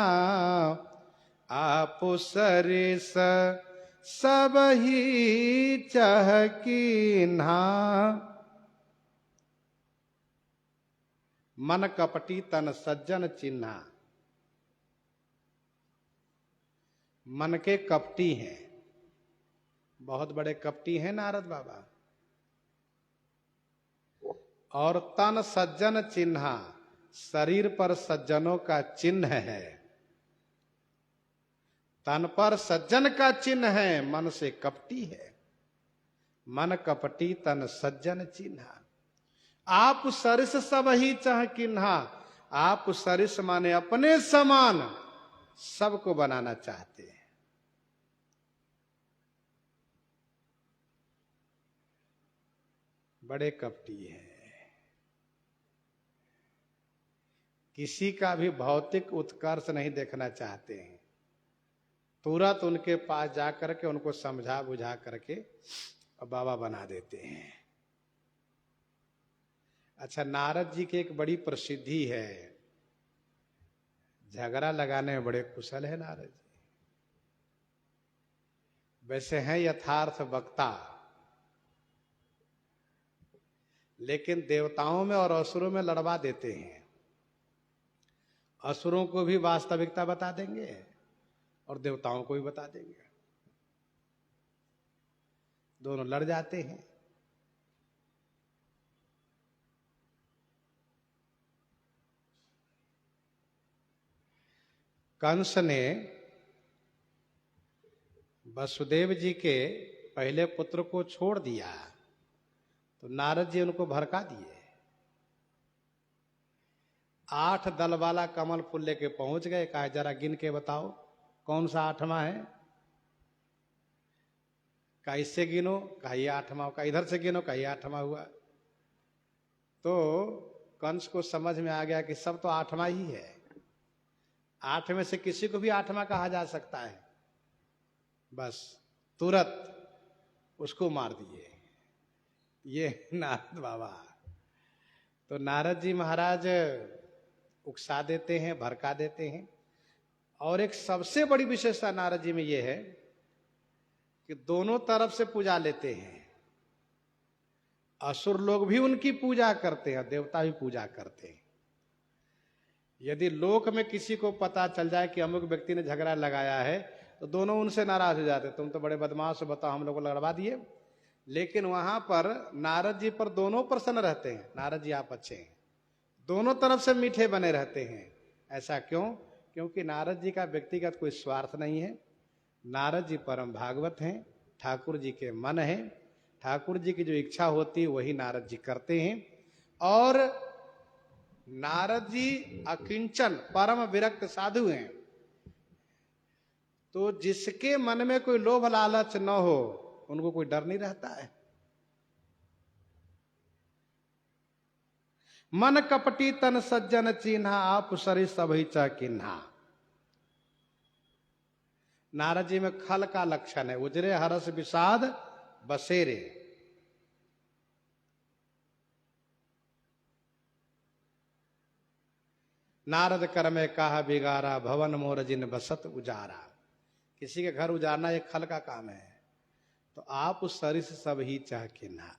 आप सरिस सब ही चहकीन्हा। मन कपटी तन सज्जन चिन्हा, मन के कपटी हैं, बहुत बड़े कपटी हैं नारद बाबा। और तन सज्जन चिन्हा, शरीर पर सज्जनों का चिन्ह है। तन पर सज्जन का चिन्ह है, मन से कपटी है। मन कपटी तन सज्जन चिन्हा, आप सरिस सब ही चाह किन्हा। आप सरिस माने अपने समान सबको बनाना चाहते हैं। बड़े कपटी हैं। किसी का भी भौतिक उत्कर्ष नहीं देखना चाहते हैं। तुरंत उनके पास जाकर के उनको समझा बुझा करके और बाबा बना देते हैं। अच्छा, नारद जी की एक बड़ी प्रसिद्धि है, झगड़ा लगाने में बड़े कुशल है नारद जी। वैसे हैं यथार्थ वक्ता, लेकिन देवताओं में और असुरों में लड़वा देते हैं। असुरों को भी वास्तविकता बता देंगे और देवताओं को भी बता देंगे, दोनों लड़ जाते हैं। कंस ने वसुदेव जी के पहले पुत्र को छोड़ दिया, तो नारद जी उनको भड़का दिए। 8 दल वाला कमल फूल लेके पहुंच गए। कहा जरा गिन के बताओ कौन सा 8वां है। कहा इससे गिनो, कहा ये 8वां। कहा इधर से गिनो, कहा ये 8वां हुआ। तो कंस को समझ में आ गया कि सब तो 8वां ही है। 8 में से किसी को भी 8वां कहा जा सकता है। बस तुरंत उसको मार दिए। ये नारद बाबा। तो नारद जी महाराज उकसा देते हैं, भड़का देते हैं। और एक सबसे बड़ी विशेषता नारद जी में यह है कि दोनों तरफ से पूजा लेते हैं। असुर लोग भी उनकी पूजा करते हैं, देवता भी पूजा करते हैं। यदि लोक में किसी को पता चल जाए कि अमुक व्यक्ति ने झगड़ा लगाया है, तो दोनों उनसे नाराज हो जाते, तुम तो बड़े बदमाश हो, बताओ हम लोग को लड़वा दिए। लेकिन वहां पर नारद जी पर दोनों प्रसन्न रहते हैं। नारद जी आप अच्छे हैं, दोनों तरफ से मीठे बने रहते हैं। ऐसा क्यों? क्योंकि नारद जी का व्यक्तिगत कोई स्वार्थ नहीं है। नारद जी परम भागवत हैं, ठाकुर जी के मन हैं। ठाकुर जी की जो इच्छा होती है वही नारद जी करते हैं। और नारद जी अकिंचन परम विरक्त साधु हैं। तो जिसके मन में कोई लोभ लालच न हो, उनको कोई डर नहीं रहता है। मन कपटी तन सज्जन चिन्हा, आप सरिस सबहि च किन्हा। नारद जी में खल का लक्षण है। उजरे हरस विषाद बसेरे। नारद कर में कहा बिगारा, भवन मोर जिन बसत उजारा। किसी के घर उजारना एक खल का काम है। तो आप उस सरिस सब ही चाह किन्हा।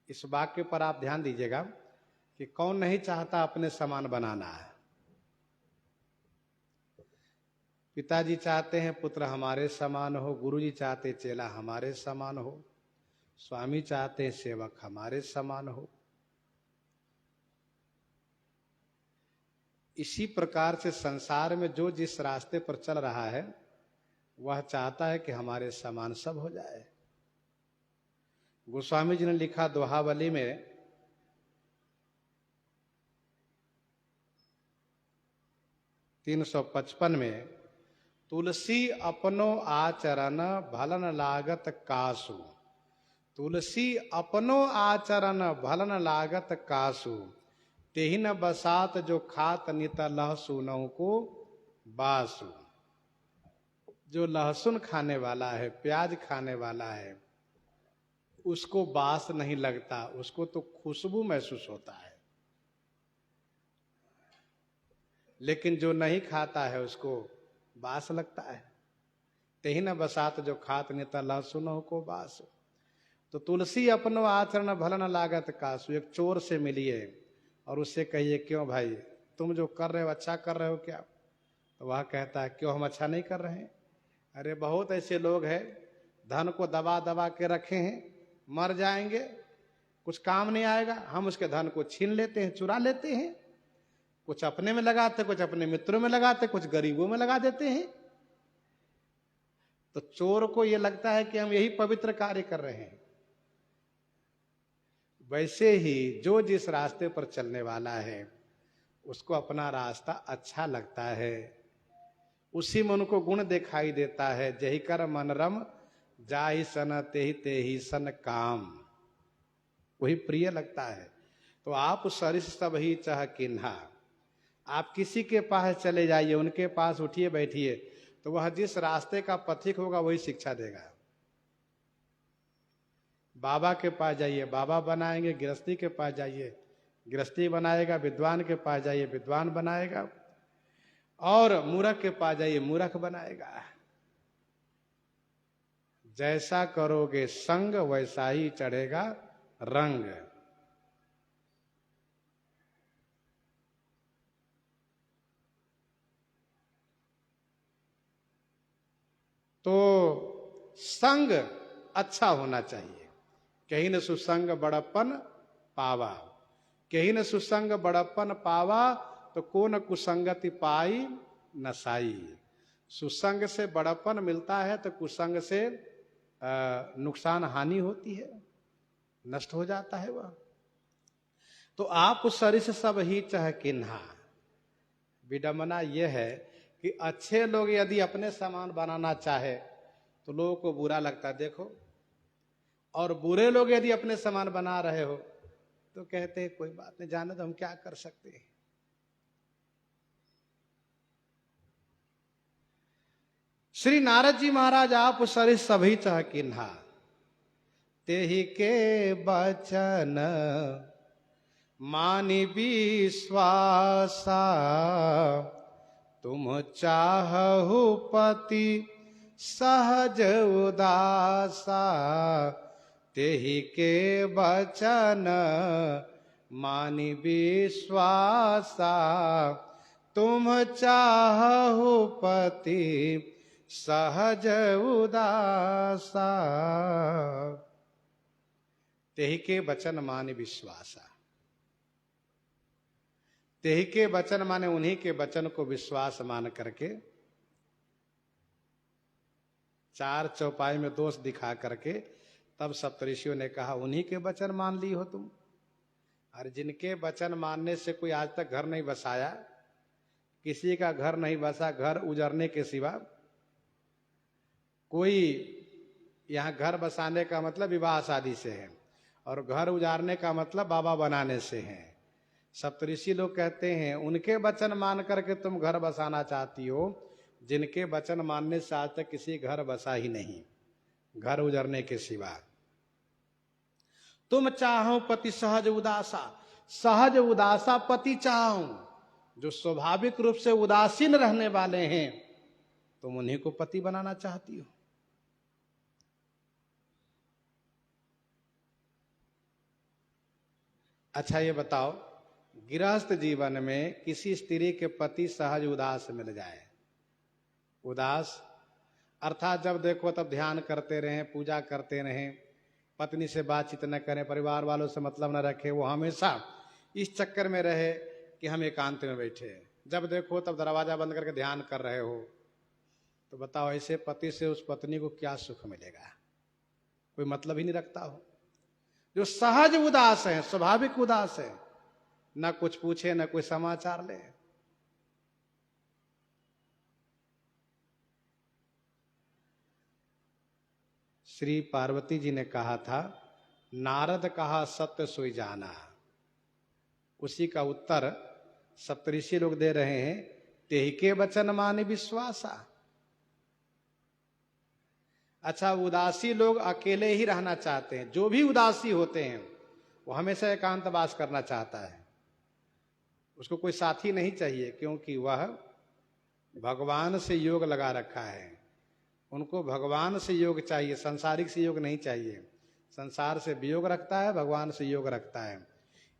इस वाक्य पर आप ध्यान दीजिएगा कि कौन नहीं चाहता अपने समान बनाना है। पिताजी चाहते हैं पुत्र हमारे समान हो, गुरुजी चाहते चेला हमारे समान हो, स्वामी चाहते हैं सेवक हमारे समान हो। इसी प्रकार से संसार में जो जिस रास्ते पर चल रहा है वह चाहता है कि हमारे समान सब हो जाए। गोस्वामी जी ने लिखा दोहावली में, तीन 355 में, तुलसी अपनो आचरण भलन लागत कासु, तुलसी अपनो आचरण भलन लागत कासु, तेहि न बसात जो खात नित लहसुनों को बासु। जो लहसुन खाने वाला है, प्याज खाने वाला है, उसको बास नहीं लगता, उसको तो खुशबू महसूस होता है। लेकिन जो नहीं खाता है उसको बास लगता है। तेहि न बसात जो खात नित लहसुनों को बास। तो तुलसी अपनो आचरण भलन लागत कासु। एक चोर से मिलिए और उससे कहिए क्यों भाई तुम जो कर रहे हो अच्छा कर रहे हो क्या? तो वह कहता है क्यों हम अच्छा नहीं कर रहे हैं? अरे बहुत ऐसे लोग हैं धन को दबा दबा के रखे हैं, मर जाएंगे, कुछ काम नहीं आएगा, हम उसके धन को छीन लेते हैं, चुरा लेते हैं, कुछ अपने में लगाते, कुछ अपने मित्रों में लगाते, कुछ गरीबों में लगा देते हैं। तो चोर को यह लगता है कि हम यही पवित्र कार्य कर रहे हैं। वैसे ही जो जिस रास्ते पर चलने वाला है उसको अपना रास्ता अच्छा लगता है, उसी में उनको गुण दिखाई देता है। जही कर मनरम जाहि सन तेहि सन काम, वही प्रिय लगता है। तो आप सरिस सब ही चाह किन्हा, आप किसी के पास चले जाइए, उनके पास उठिए बैठिए, तो वह जिस रास्ते का पथिक होगा वही शिक्षा देगा। बाबा के पास जाइए, बाबा बनाएंगे, गृहस्थी के पास जाइए, गृहस्थी बनाएगा, विद्वान के पास जाइए, विद्वान बनाएगा, और मूर्ख के पास जाइए, मूर्ख बनाएगा। जैसा करोगे संग वैसा ही चढ़ेगा रंग। तो संग अच्छा होना चाहिए। कहीं न सुसंग बड़प्पन पावा, कहीं न सुसंग बड़प्पन पावा, तो को न कुसंगति पाई नसाई। सुसंग से बड़प्पन मिलता है तो कुसंग से नुकसान हानि होती है, नष्ट हो जाता है वह। तो आप सरिस सब ही चह किन्हा। विडंबना यह है कि अच्छे लोग यदि अपने समान बनाना चाहे तो लोगों को बुरा लगता है, देखो, और बुरे लोग यदि अपने समान बना रहे हो तो कहते हैं कोई बात नहीं, जाने तो हम क्या कर सकते हैं। श्री नारद जी महाराज आप सरिस सभी चह किन्हा, तेहि के बचन मानि विश्वासा, तुम चाहु पति सहज उदासा, तेहि के बचन मानि विश्वासा, तुम चाहु पति सहज उदासा। तेहि के वचन माने विश्वासा। तेहि के वचन माने उन्हीं के वचन को विश्वास मान करके, चार चौपाई में दोष दिखा करके तब सप्तऋषियों ने कहा उन्हीं के वचन मान ली हो तुम। और जिनके वचन मानने से कोई आज तक घर नहीं बसाया, किसी का घर नहीं बसा, घर उजरने के सिवा। कोई यहाँ घर बसाने का मतलब विवाह शादी से है, और घर उजारने का मतलब बाबा बनाने से है। सप्तऋषि लोग कहते हैं उनके वचन मान करके तुम घर बसाना चाहती हो, जिनके वचन मानने से आज तक किसी घर बसा ही नहीं, घर उजरने के सिवा। तुम चाहो पति सहज उदासा, सहज उदासा पति चाहो, जो स्वाभाविक रूप से उदासीन रहने वाले हैं तुम उन्हीं को पति बनाना चाहती हो। अच्छा ये बताओ, गृहस्थ जीवन में किसी स्त्री के पति सहज उदास मिल जाए, उदास अर्थात जब देखो तब ध्यान करते रहें, पूजा करते रहें, पत्नी से बातचीत न करें, परिवार वालों से मतलब न रखे, वो हमेशा इस चक्कर में रहे कि हम एकांत में बैठे, जब देखो तब दरवाजा बंद करके ध्यान कर रहे हो, तो बताओ ऐसे पति से उस पत्नी को क्या सुख मिलेगा? कोई मतलब ही नहीं रखता हो। जो सहज उदास है, स्वाभाविक उदास है, न कुछ पूछे न कोई समाचार ले। श्री पार्वती जी ने कहा था नारद कहा सत्य सोई जाना। उसी का उत्तर सप्तऋषि लोग दे रहे हैं, तेहि के वचन माने विश्वासा। अच्छा, उदासी लोग अकेले ही रहना चाहते हैं। जो भी उदासी होते हैं वो हमेशा एकांतवास करना चाहता है, उसको कोई साथी नहीं चाहिए, क्योंकि वह भगवान से योग लगा रखा है। उनको भगवान से योग चाहिए, संसारिक से योग नहीं चाहिए। संसार से वियोग रखता है, भगवान से योग रखता है।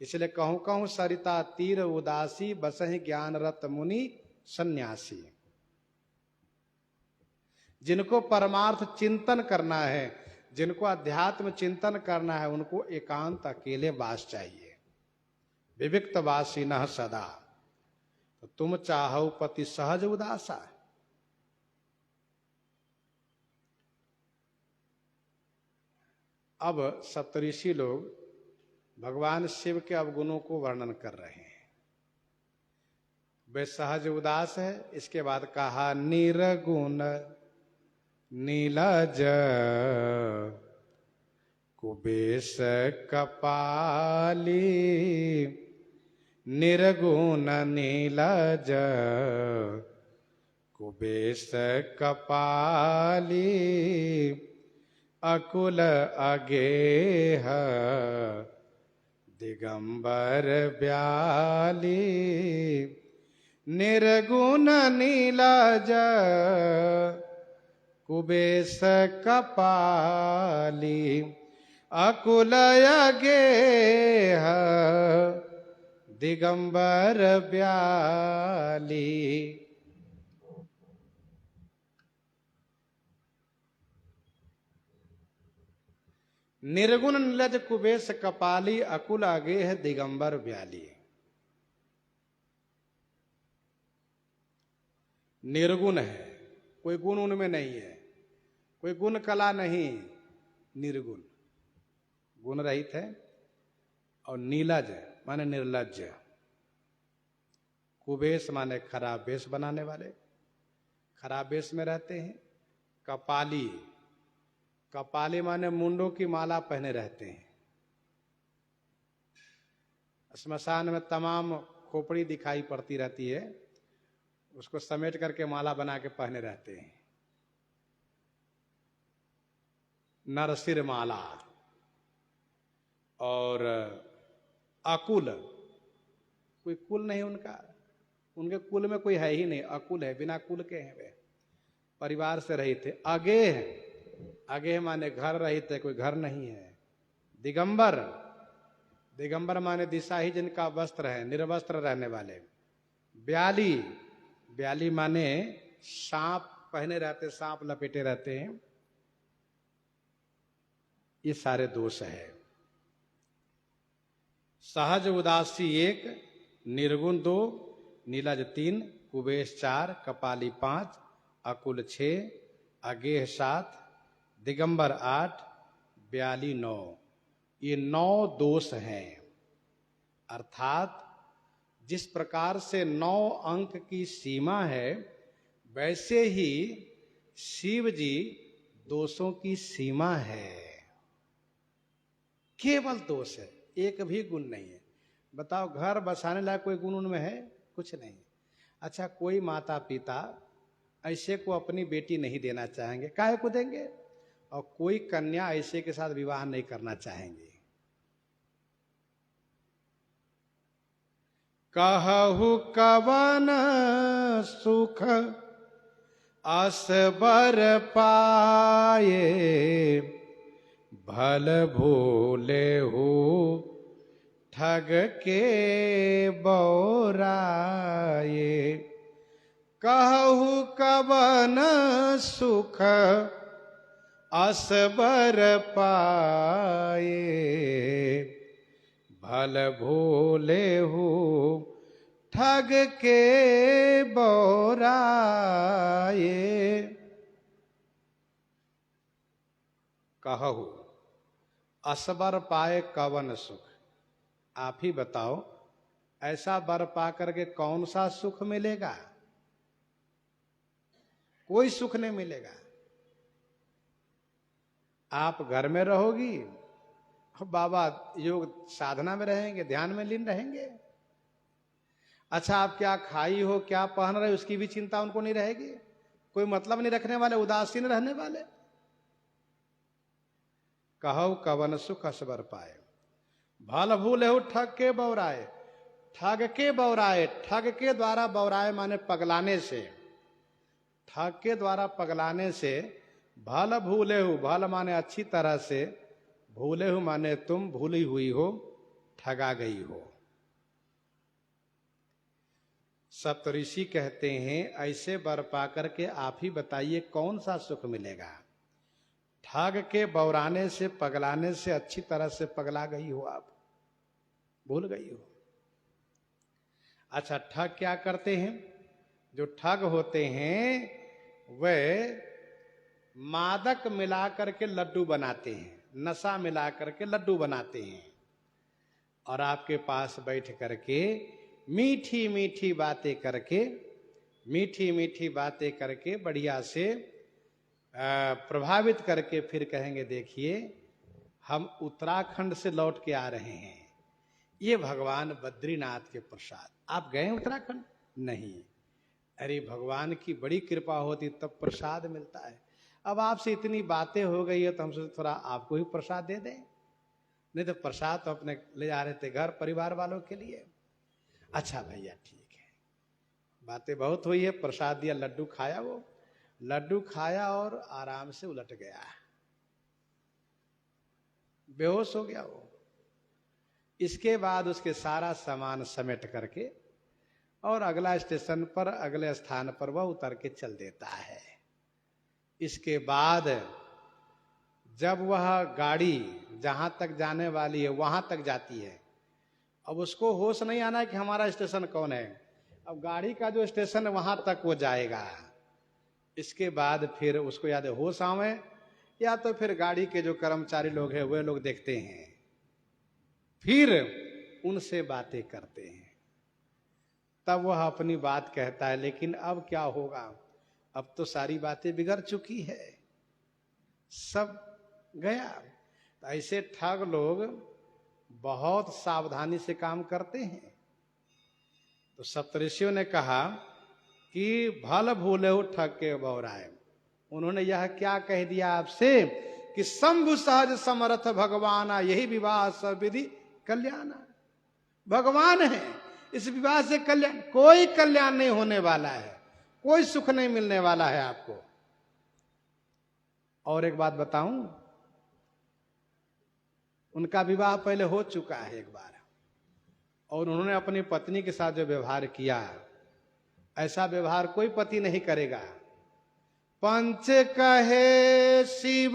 इसलिए कहूं कहूं सरिता तीर उदासी, बसहि ज्ञान रत मुनि सन्यासी। जिनको परमार्थ चिंतन करना है, जिनको अध्यात्म चिंतन करना है, उनको एकांत अकेले वास चाहिए। विविक्त वासी न सदा, तो तुम चाहो पति सहज उदासा। अब सप्तऋषि लोग भगवान शिव के अवगुणों को वर्णन कर रहे हैं। वे सहज उदास है। इसके बाद कहा निर्गुण नीलज कुबेश कपाली, निर्गुण नीलज कुबेश कपाली, अकुल अगेह दिगंबर ब्याली, निर्गुण नीलज कुबेश कपाली, अकुल अगेह दिगंबर ब्याली। निर्गुण नीलज कुबेश कपाली, अकुल अगेह दिगंबर ब्याली। निर्गुण है, कोई गुण उनमें नहीं है, कोई गुण कला नहीं, निर्गुण, गुण रहित है। और नीलज माने निर्लज्ज, कुबेश माने खराब वेश बनाने वाले, खराब वेश में रहते हैं। कपाली, कपाली माने मुंडों की माला पहने रहते हैं। श्मशान में तमाम खोपड़ी दिखाई पड़ती रहती है, उसको समेट करके माला बना के पहने रहते हैं। नरसिर माला। और अकुल, कोई कुल नहीं उनका, उनके कुल में कोई है ही नहीं, अकुल है, बिना कुल के हैं वे, परिवार से रहित थे। अगेह, अगेह माने घर रहित है, कोई घर नहीं है। दिगंबर, दिगंबर माने दिशाहीन जिनका वस्त्र है, निर्वस्त्र रहने वाले। ब्याली, ब्याली माने सांप पहने रहते, सांप लपेटे रहते हैं। ये सारे दोष है। सहज उदासी 1, निर्गुण 2, नीलज 3, कुबेश 4, कपाली 5, अकुल 6, अगेह 7, दिगंबर 8, ब्याली 9। ये 9 दोष हैं। अर्थात जिस प्रकार से 9 अंक की सीमा है, वैसे ही शिव जी दोषों की सीमा है। केवल दोष है, एक भी गुण नहीं है। बताओ, घर बसाने लायक कोई गुण उनमें है? कुछ नहीं। अच्छा, कोई माता पिता ऐसे को अपनी बेटी नहीं देना चाहेंगे, काहे को देंगे? और कोई कन्या ऐसे के साथ विवाह नहीं करना चाहेंगे। कहु कवन सुख असबर पाए, भल भूले हो ठग के बौराए। कहु कवन सुख असबर पाए, भल भूले हो ठग के बौराए। कहु असबर पाए कवन सुख, आप ही बताओ, ऐसा बर पा करके कौन सा सुख मिलेगा? कोई सुख नहीं मिलेगा। आप घर में रहोगी, बाबा योग साधना में रहेंगे, ध्यान में लीन रहेंगे। अच्छा, आप क्या खाई हो, क्या पहन रहे हो, उसकी भी चिंता उनको नहीं रहेगी। कोई मतलब नहीं रखने वाले, उदासीन रहने वाले। कहो कवन सुख असबर पाए, भल भूले ठग के बौराए। ठग के बौराए, ठग के द्वारा बौराए माने पगलाने से, ठग के द्वारा पगलाने से। भल भूले हो, भल माने अच्छी तरह से, भूले हो माने तुम भूली हुई हो, ठगा गई हो। सप्तऋषि कहते हैं ऐसे वर पाकर के आप ही बताइए कौन सा सुख मिलेगा। ठग के बौराने से, पगलाने से अच्छी तरह से पगला गई हो, आप भूल गई हो। अच्छा, ठग क्या करते हैं? जो ठग होते हैं वे मादक मिलाकर के लड्डू बनाते हैं, नशा मिलाकर के लड्डू बनाते हैं, और आपके पास बैठ करके मीठी मीठी बातें करके, मीठी मीठी बातें करके बढ़िया से प्रभावित करके फिर कहेंगे देखिए हम उत्तराखंड से लौट के आ रहे हैं, ये भगवान बद्रीनाथ के प्रसाद। आप गए उत्तराखंड? नहीं। अरे भगवान की बड़ी कृपा होती तब प्रसाद मिलता है। अब आपसे इतनी बातें हो गई है तो हम सोचे थोड़ा आपको ही प्रसाद दे दें, नहीं तो प्रसाद तो अपने ले जा रहे थे घर परिवार वालों के लिए। अच्छा भैया ठीक है, बातें बहुत हुई है, प्रसाद दिया, लड्डू खाया, वो लड्डू खाया और आराम से उलट गया, बेहोश हो गया वो। इसके बाद उसके सारा सामान समेट करके और अगला स्टेशन पर, अगले स्थान पर वह उतर के चल देता है। इसके बाद जब वह गाड़ी जहां तक जाने वाली है वहां तक जाती है, अब उसको होश नहीं आना है कि हमारा स्टेशन कौन है। अब गाड़ी का जो स्टेशन है वहां तक वो जाएगा। इसके बाद फिर उसको याद है होश आवे, या तो फिर गाड़ी के जो कर्मचारी लोग हैं वे लोग देखते हैं, फिर उनसे बातें करते हैं, तब वह अपनी बात कहता है। लेकिन अब क्या होगा, अब तो सारी बातें बिगड़ चुकी है, सब गया। तो ऐसे ठग लोग बहुत सावधानी से काम करते हैं। तो सप्तऋषियों ने कहा कि भल भूले ठग के बौराए। उन्होंने यह क्या कह दिया आपसे कि शंभु सहज समर्थ भगवाना, यही विवाह सब विधि कल्याण। भगवान है, इस विवाह से कल्याण, कोई कल्याण नहीं होने वाला है, कोई सुख नहीं मिलने वाला है आपको। और एक बात बताऊं, उनका विवाह पहले हो चुका है एक बार, और उन्होंने अपनी पत्नी के साथ जो व्यवहार किया, ऐसा व्यवहार कोई पति नहीं करेगा। पंच कहे शिव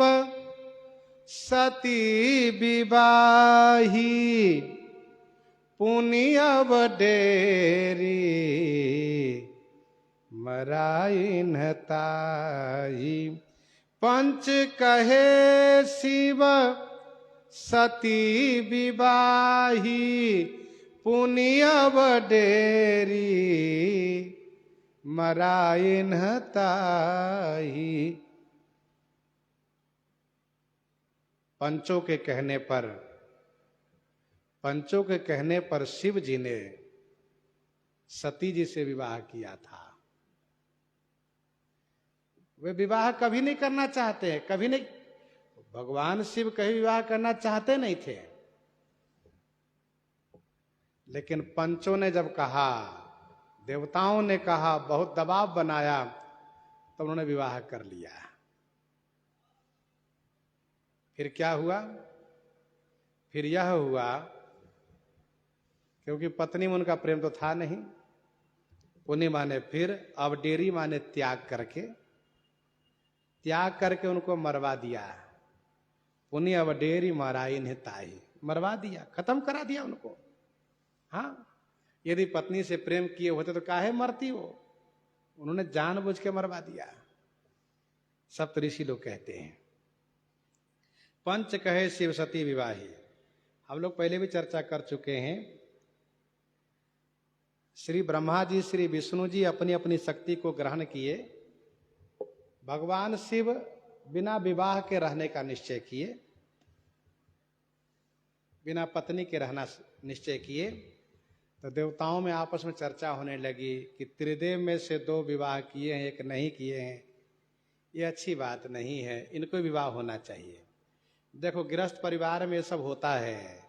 सती विवाही, पुनिय डेरी मराइन ताई। पंच कहे शिव सती विवाही, पुनिय डेरी मराइन ताई। पंचों के कहने पर शिव जी ने सती जी से विवाह किया था। वे विवाह कभी नहीं करना चाहते हैं, कभी नहीं, भगवान शिव कभी विवाह करना चाहते नहीं थे, लेकिन पंचों ने जब कहा, देवताओं ने कहा, बहुत दबाव बनाया, तो उन्होंने विवाह कर लिया। फिर क्या हुआ? फिर यह हुआ, क्योंकि पत्नी में उनका प्रेम तो था नहीं, पुण्य माने फिर, अब डेरी माने त्याग करके उनको मरवा दिया। पुण्य अब डेरी मराई ने ताई, मरवा दिया, खत्म करा दिया उनको। हाँ, यदि पत्नी से प्रेम किए होते तो काहे मरती वो, उन्होंने जानबूझ के मरवा दिया। सप्तऋषि लोग कहते हैं पंच कहे शिव सती विवाही। हम लोग पहले भी चर्चा कर चुके हैं, श्री ब्रह्मा जी, श्री विष्णु जी अपनी अपनी शक्ति को ग्रहण किए, भगवान शिव बिना विवाह के रहने का निश्चय किए, बिना पत्नी के रहना निश्चय किए। तो देवताओं में आपस में चर्चा होने लगी कि त्रिदेव में से 2 विवाह किए हैं, 1 नहीं किए हैं, ये अच्छी बात नहीं है, इनको विवाह होना चाहिए। देखो गृहस्थ परिवार में ये सब होता है,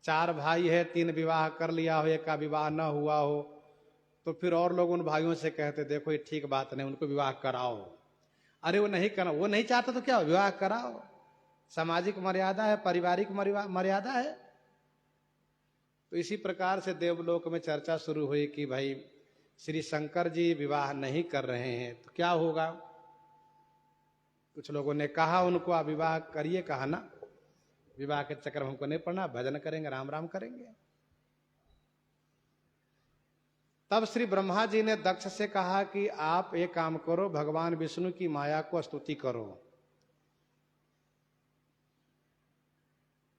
4 भाई है, 3 विवाह कर लिया हो, 1 का विवाह न हुआ हो, तो फिर और लोग उन भाइयों से कहते देखो ये ठीक बात नहीं, उनको विवाह कराओ। अरे वो नहीं करना, वो नहीं चाहता तो क्या, विवाह कराओ, सामाजिक मर्यादा है, पारिवारिक मर्यादा है। तो इसी प्रकार से देवलोक में चर्चा शुरू हुई कि भाई श्री शंकर जी विवाह नहीं कर रहे हैं तो क्या होगा। कुछ लोगों ने कहा उनको आप विवाह करिए, कहा ना विवाह के चक्कर में हमको नहीं पड़ना, भजन करेंगे, राम राम करेंगे। तब श्री ब्रह्मा जी ने दक्ष से कहा कि आप एक काम करो, भगवान विष्णु की माया को स्तुति करो।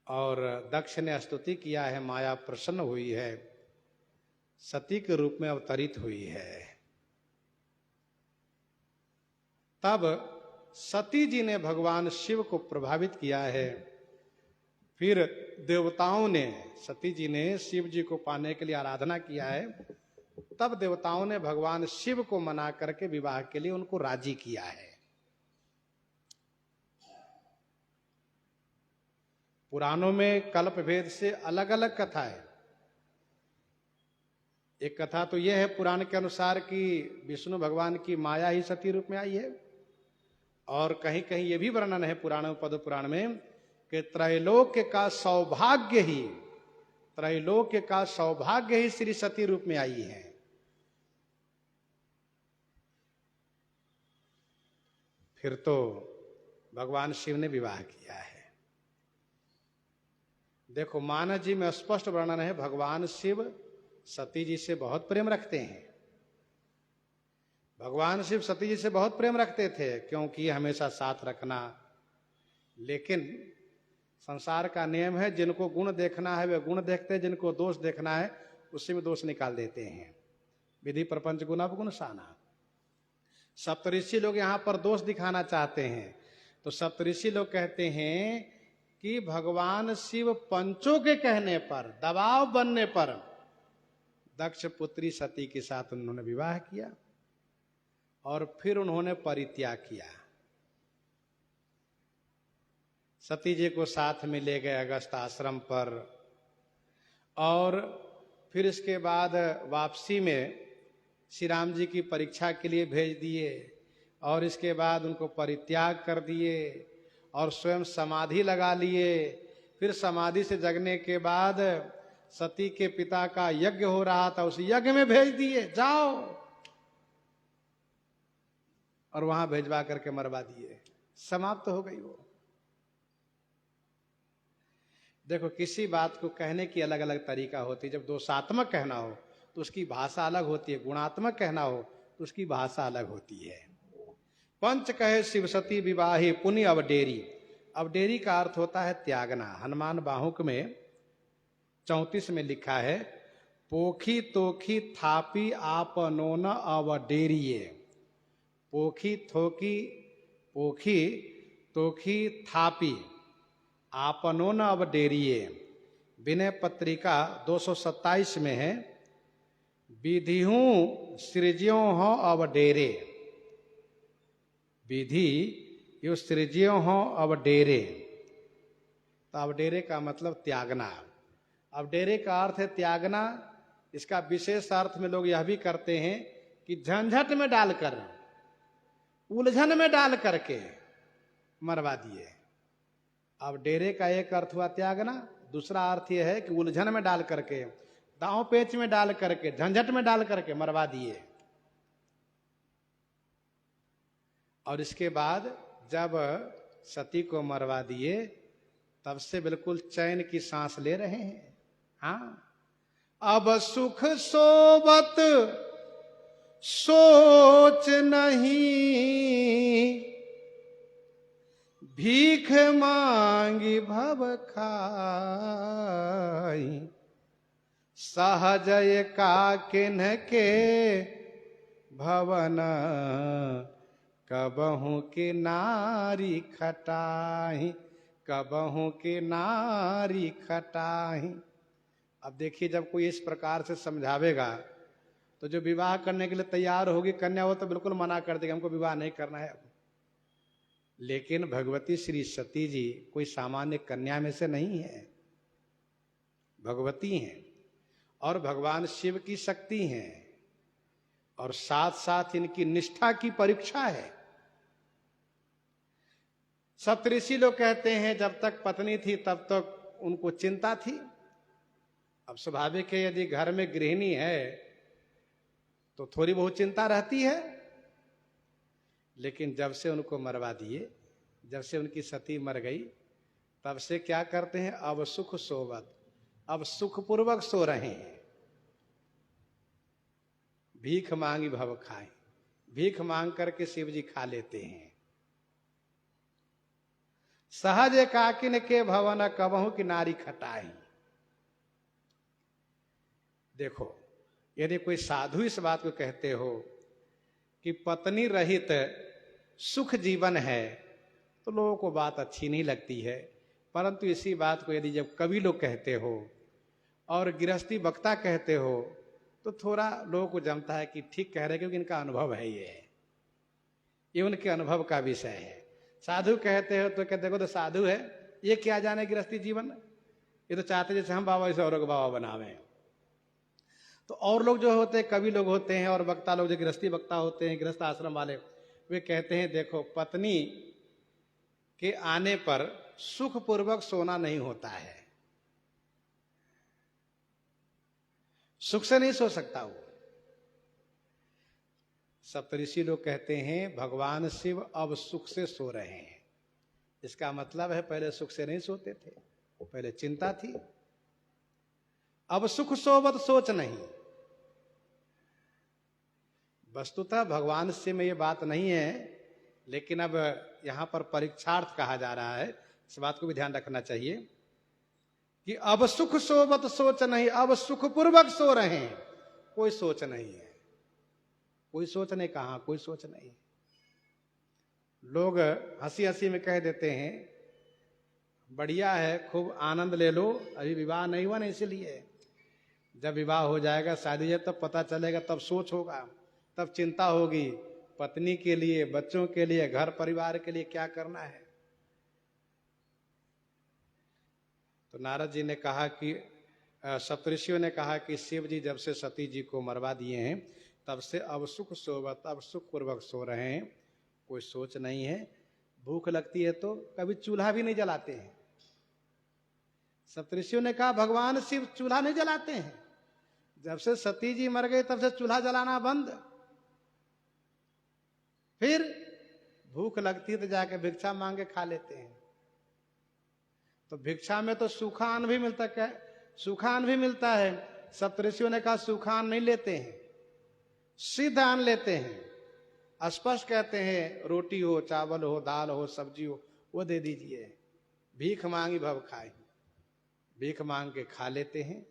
और दक्ष ने स्तुति किया है, माया प्रसन्न हुई है, सती के रूप में अवतरित हुई है। तब सती जी ने भगवान शिव को प्रभावित किया है। फिर देवताओं ने, सती जी ने शिव जी को पाने के लिए आराधना किया है। तब देवताओं ने भगवान शिव को मना करके विवाह के लिए उनको राजी किया है। पुराणों में कल्प भेद से अलग अलग कथा है। एक कथा तो यह है पुराण के अनुसार कि विष्णु भगवान की माया ही सती रूप में आई है, और कहीं कहीं यह भी वर्णन है पुराण पद्म पुराण में कि त्रैलोक्य का सौभाग्य ही श्री सती रूप में आई है। फिर तो भगवान शिव ने विवाह किया है। देखो मानस जी में स्पष्ट वर्णन है, भगवान शिव सती जी से बहुत प्रेम रखते हैं। भगवान शिव सती जी से बहुत प्रेम रखते थे, क्योंकि हमेशा साथ रखना। लेकिन संसार का नियम है, जिनको गुण देखना है वे गुण देखते हैं, जिनको दोष देखना है उसी में दोष निकाल देते हैं। विधि प्रपंच गुण अवगुण साना। सप्तऋषि लोग यहाँ पर दोष दिखाना चाहते हैं, तो सप्तऋषि लोग कहते हैं कि भगवान शिव पंचों के कहने पर, दबाव बनने पर दक्ष पुत्री सती के साथ उन्होंने विवाह किया और फिर उन्होंने परित्याग किया। सती जी को साथ में ले गए अगस्त आश्रम पर, और फिर इसके बाद वापसी में श्री राम जी की परीक्षा के लिए भेज दिए, और इसके बाद उनको परित्याग कर दिए और स्वयं समाधि लगा लिए। फिर समाधि से जगने के बाद सती के पिता का यज्ञ हो रहा था, उस यज्ञ में भेज दिए, जाओ, और वहां भेजवा करके मरवा दिए, समाप्त हो गई वो। देखो किसी बात को कहने की अलग अलग तरीका होती है। जब दोषात्मक कहना हो तो उसकी भाषा अलग होती है, गुणात्मक कहना हो तो उसकी भाषा अलग होती है। पंच कहे शिव सती विवाही पुनि अवडेरी। अवडेरी का अर्थ होता है त्यागना। हनुमान बाहुक में 34 में लिखा है, पोखी तोखी थापी आपनोन अवडेरिये। पोखी तोखी थापी आपनोन अवडेरिये। विनय पत्रिका 227 में है, विधिहूं सृज्यों हो अवडेरे। विधि यो सृज्यों हो अवडेरे। तो अवडेरे का मतलब त्यागना। अवडेरे का अर्थ है त्यागना। इसका विशेष अर्थ में लोग यह भी करते हैं कि झंझट में डालकर, उलझन में डाल करके मरवा दिए। अब डेरे का एक अर्थ हुआ त्यागना, दूसरा अर्थ यह है कि उलझन में डाल करके, दांव पेच में डाल करके, झंझट में डाल करके मरवा दिए। और इसके बाद जब सती को मरवा दिए तब से बिल्कुल चैन की सांस ले रहे हैं। हाँ, अब सुख सोबत सोच नहीं, भीख मांगी भव खाई। सहजय का किन्ह के भवन, कबहू की नारी खटाई। कबहू के नारी खटाही। अब देखिए, जब कोई इस प्रकार से समझावेगा तो जो विवाह करने के लिए तैयार होगी कन्या, वो तो बिल्कुल मना कर देगी, हमको विवाह नहीं करना है। लेकिन भगवती श्री सती जी कोई सामान्य कन्या में से नहीं है, भगवती हैं और भगवान शिव की शक्ति हैं, और साथ साथ इनकी निष्ठा की परीक्षा है। सप्तऋषि लोग कहते हैं जब तक पत्नी थी तब तक उनको चिंता थी। अब स्वाभाविक है, यदि घर में गृहिणी है तो थोड़ी बहुत चिंता रहती है, लेकिन जब से उनको मरवा दिए, जब से उनकी सती मर गई, तब से क्या करते हैं, अब सुख सोवत, अब सुखपूर्वक सो रहे हैं। भीख मांगी भव खाए, भीख मांग करके शिव जी खा लेते हैं। सहज एकाकिन के भवन कबहू की नारी खटाई। देखो, यदि कोई साधु इस बात को कहते हो कि पत्नी रहित सुख जीवन है, तो लोगों को बात अच्छी नहीं लगती है। परंतु इसी बात को यदि जब कवि लोग कहते हो और गृहस्थी वक्ता कहते हो, तो थोड़ा लोगों को जमता है कि ठीक कह रहे हैं, क्योंकि इनका अनुभव है, ये उनके अनुभव का विषय है। साधु कहते हो तो कहते देखो तो साधु है, ये क्या जाने गृहस्थी जीवन, ये तो चाहते जैसे हम बाबा इसे औरों को बाबा बनावे। तो और लोग जो होते हैं, कवि लोग होते हैं और वक्ता लोग, जो गृहस्थी वक्ता होते हैं, गृहस्थ आश्रम वाले, वे कहते हैं देखो, पत्नी के आने पर सुखपूर्वक सोना नहीं होता है, सुख से नहीं सो सकता वो। सप्तऋषि लोग कहते हैं भगवान शिव अब सुख से सो रहे हैं। इसका मतलब है पहले सुख से नहीं सोते थे, पहले चिंता थी। अब सुख सोवत सोच नहीं। वस्तुतः भगवान शिव में ये बात नहीं है, लेकिन अब यहां पर परीक्षार्थ कहा जा रहा है, इस बात को भी ध्यान रखना चाहिए कि अब सुख सोवत सोच नहीं, अब सुखपूर्वक सो रहे हैं। कोई सोच नहीं है, कोई सोच नहीं, कहां कोई सोच नहीं। लोग हंसी हंसी में कह देते हैं बढ़िया है, खूब आनंद ले लो, अभी विवाह नहीं हुआ ना, इसलिए जब विवाह हो जाएगा, शादी है, तब पता चलेगा, तब सोच होगा, तब चिंता होगी, पत्नी के लिए, बच्चों के लिए, घर परिवार के लिए क्या करना है। तो नारद जी ने कहा कि सप्तऋषियों ने कहा कि शिव जी जब से सती जी को मरवा दिए हैं, तब से अब सुख सोवत, अब सुख पूर्वक सो रहे हैं, कोई सोच नहीं है। भूख लगती है तो कभी चूल्हा भी नहीं जलाते हैं। सप्तऋषियों ने कहा भगवान शिव चूल्हा नहीं जलाते हैं, जब से सती जी मर गई तब से चूल्हा जलाना बंद। फिर भूख लगती है तो जाके भिक्षा मांग के खा लेते हैं। तो भिक्षा में तो सूखा अन्न भी मिलता है, सूखा अन्न भी मिलता है। सप्तऋषियों ने कहा सूखा अन्न नहीं लेते हैं, सिद्ध अन्न लेते हैं। स्पष्ट कहते हैं रोटी हो, चावल हो, दाल हो, सब्जी हो, वो दे दीजिए। भीख मांगी भव खाए, भीख मांग के खा लेते हैं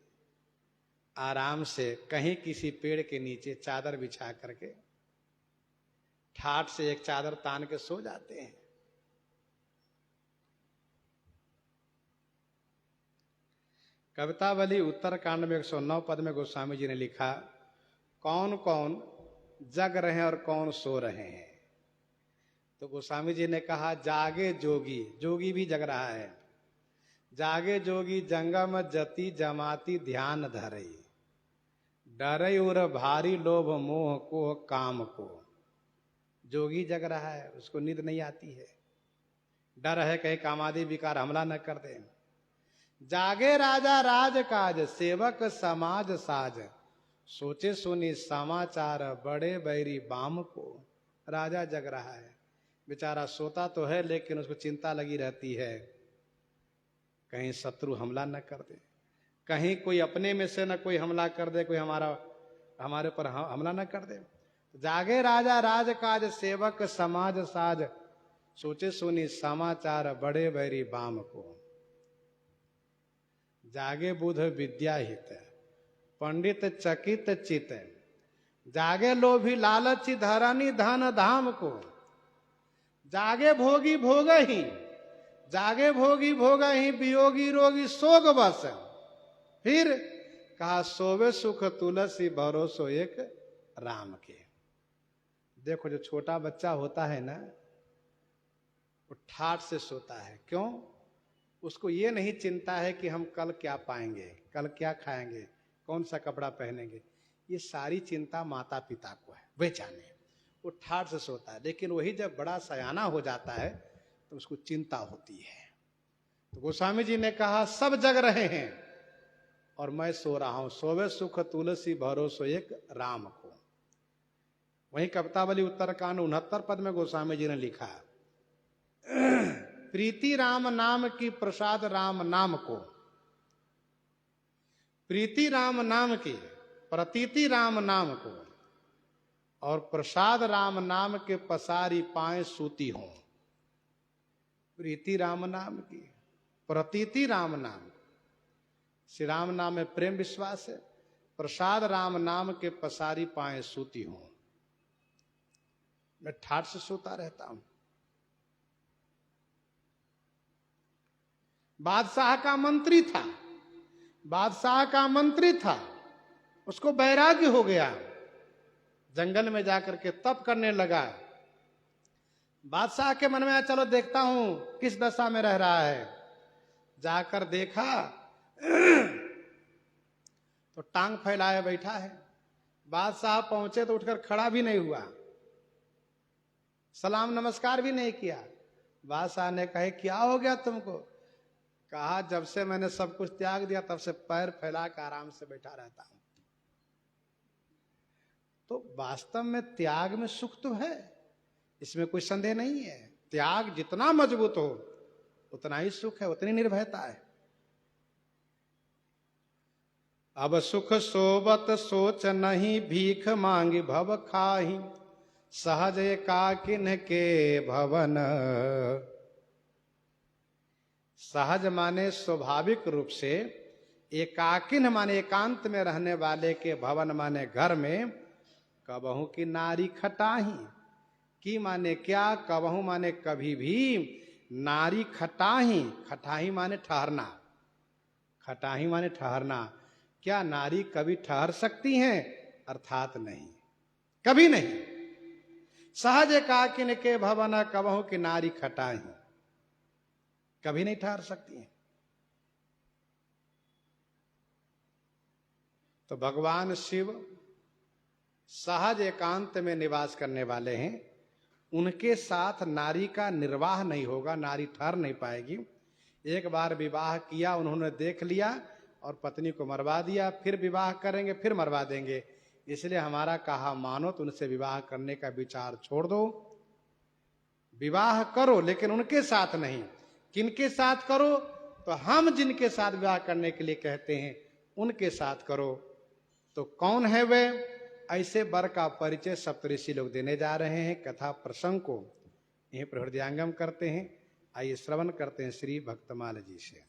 आराम से, कहीं किसी पेड़ के नीचे चादर बिछा करके ठाठ से एक चादर तान के सो जाते हैं। कवितावली उत्तरकांड में 109 पद में गोस्वामी जी ने लिखा, कौन कौन जग रहे हैं और कौन सो रहे हैं। तो गोस्वामी जी ने कहा जागे जोगी, जोगी भी जग रहा है। जागे जोगी जंगम जति जमाती ध्यान धरई, डरई और भारी लोभ मोह को काम को। जोगी जग रहा है, उसको नींद नहीं आती है, डर है कहीं कामादि विकार हमला न कर दे। जागे राजा राज काज, सेवक समाज साज, सोचे सुनी समाचार बड़े बैरी बाम को। राजा जग रहा है, बेचारा सोता तो है लेकिन उसको चिंता लगी रहती है कहीं शत्रु हमला न कर दे, कहीं कोई अपने में से न कोई हमला कर दे, कोई हमारे पर हमला न कर दे। जागे राजा राज काज, सेवक समाज साज, सोचे सुनी समाचार बड़े बैरी बाम को। जागे बुध विद्या हित, पंडित चकित चित, जागे लोभी लालची धरनी धन धाम को। जागे भोगी भोग ही, जागे भोगी भोगा ही वियोगी रोगी सोग बस। फिर कहा सोवे सुख तुलसी भरोसो एक राम के। देखो जो छोटा बच्चा होता है ना, वो ठाठ से सोता है। क्यों? उसको ये नहीं चिंता है कि हम कल क्या पाएंगे, कल क्या खाएंगे, कौन सा कपड़ा पहनेंगे। ये सारी चिंता माता पिता को है, वे जाने। वो ठाठ से सोता है। लेकिन वही जब बड़ा सयाना हो जाता है तो उसको चिंता होती है। तो गोस्वामी जी ने कहा सब जग रहे हैं और मैं सो रहा हूं। सोवे सुख तुलसी भरोसो एक राम को। वहीं कवितावली उत्तरकांड 69 पद में गोस्वामी जी ने लिखा, प्रीति राम नाम की प्रसाद राम नाम को। प्रीति राम नाम की, प्रतीति राम नाम को, और प्रसाद राम नाम के पसारी पाए सूती हों। प्रीति राम नाम की, प्रतीति राम नाम। श्री राम नाम में प्रेम विश्वास है। प्रसाद राम नाम के पसारी पाए सूती हों। मैं ठाठ से सोता रहता हूं। बादशाह का मंत्री था, बादशाह का मंत्री था, उसको वैराग्य हो गया। जंगल में जाकर के तप करने लगा। बादशाह के मन में चलो देखता हूं किस दशा में रह रहा है। जाकर देखा तो टांग फैलाए बैठा है। बादशाह पहुंचे तो उठकर खड़ा भी नहीं हुआ, सलाम नमस्कार भी नहीं किया। बादशाह ने कहे क्या हो गया तुमको? कहा जब से मैंने सब कुछ त्याग दिया तब से पैर फैला कर आराम से बैठा रहता हूं। तो वास्तव में त्याग में सुख तो है, इसमें कोई संदेह नहीं है। त्याग जितना मजबूत हो उतना ही सुख है, उतनी निर्भयता है। अब सुख सोबत सोच नहीं, भीख मांगी भव खाही, सहज एकाकिन के भवन। सहज माने स्वाभाविक रूप से, एकाकिन माने एकांत में रहने वाले के, भवन माने घर में, कबहू की नारी खटाही। की माने क्या? कबहू माने कभी भी, नारी खटाही। खटाही माने ठहरना, खटाही माने ठहरना। क्या नारी कभी ठहर सकती हैं? अर्थात नहीं, कभी नहीं। सहज एकाकिन के भवन, कबहू की नारी खटाही, कभी नहीं ठहर सकती हैं। तो भगवान शिव सहज एकांत में निवास करने वाले हैं। उनके साथ नारी का निर्वाह नहीं होगा, नारी ठहर नहीं पाएगी। एक बार विवाह किया, उन्होंने देख लिया और पत्नी को मरवा दिया, फिर विवाह करेंगे, फिर मरवा देंगे। इसलिए हमारा कहा मानो तो उनसे विवाह करने का विचार छोड़ दो। विवाह करो लेकिन उनके साथ नहीं। किनके साथ करो? तो हम जिनके साथ विवाह करने के लिए कहते हैं उनके साथ करो। तो कौन है वे? ऐसे वर का परिचय सप्तऋषि लोग देने जा रहे हैं। कथा प्रसंग को यहीं पर हृदयांगम करते हैं। आइए श्रवण करते हैं श्री भक्तमाल जी से।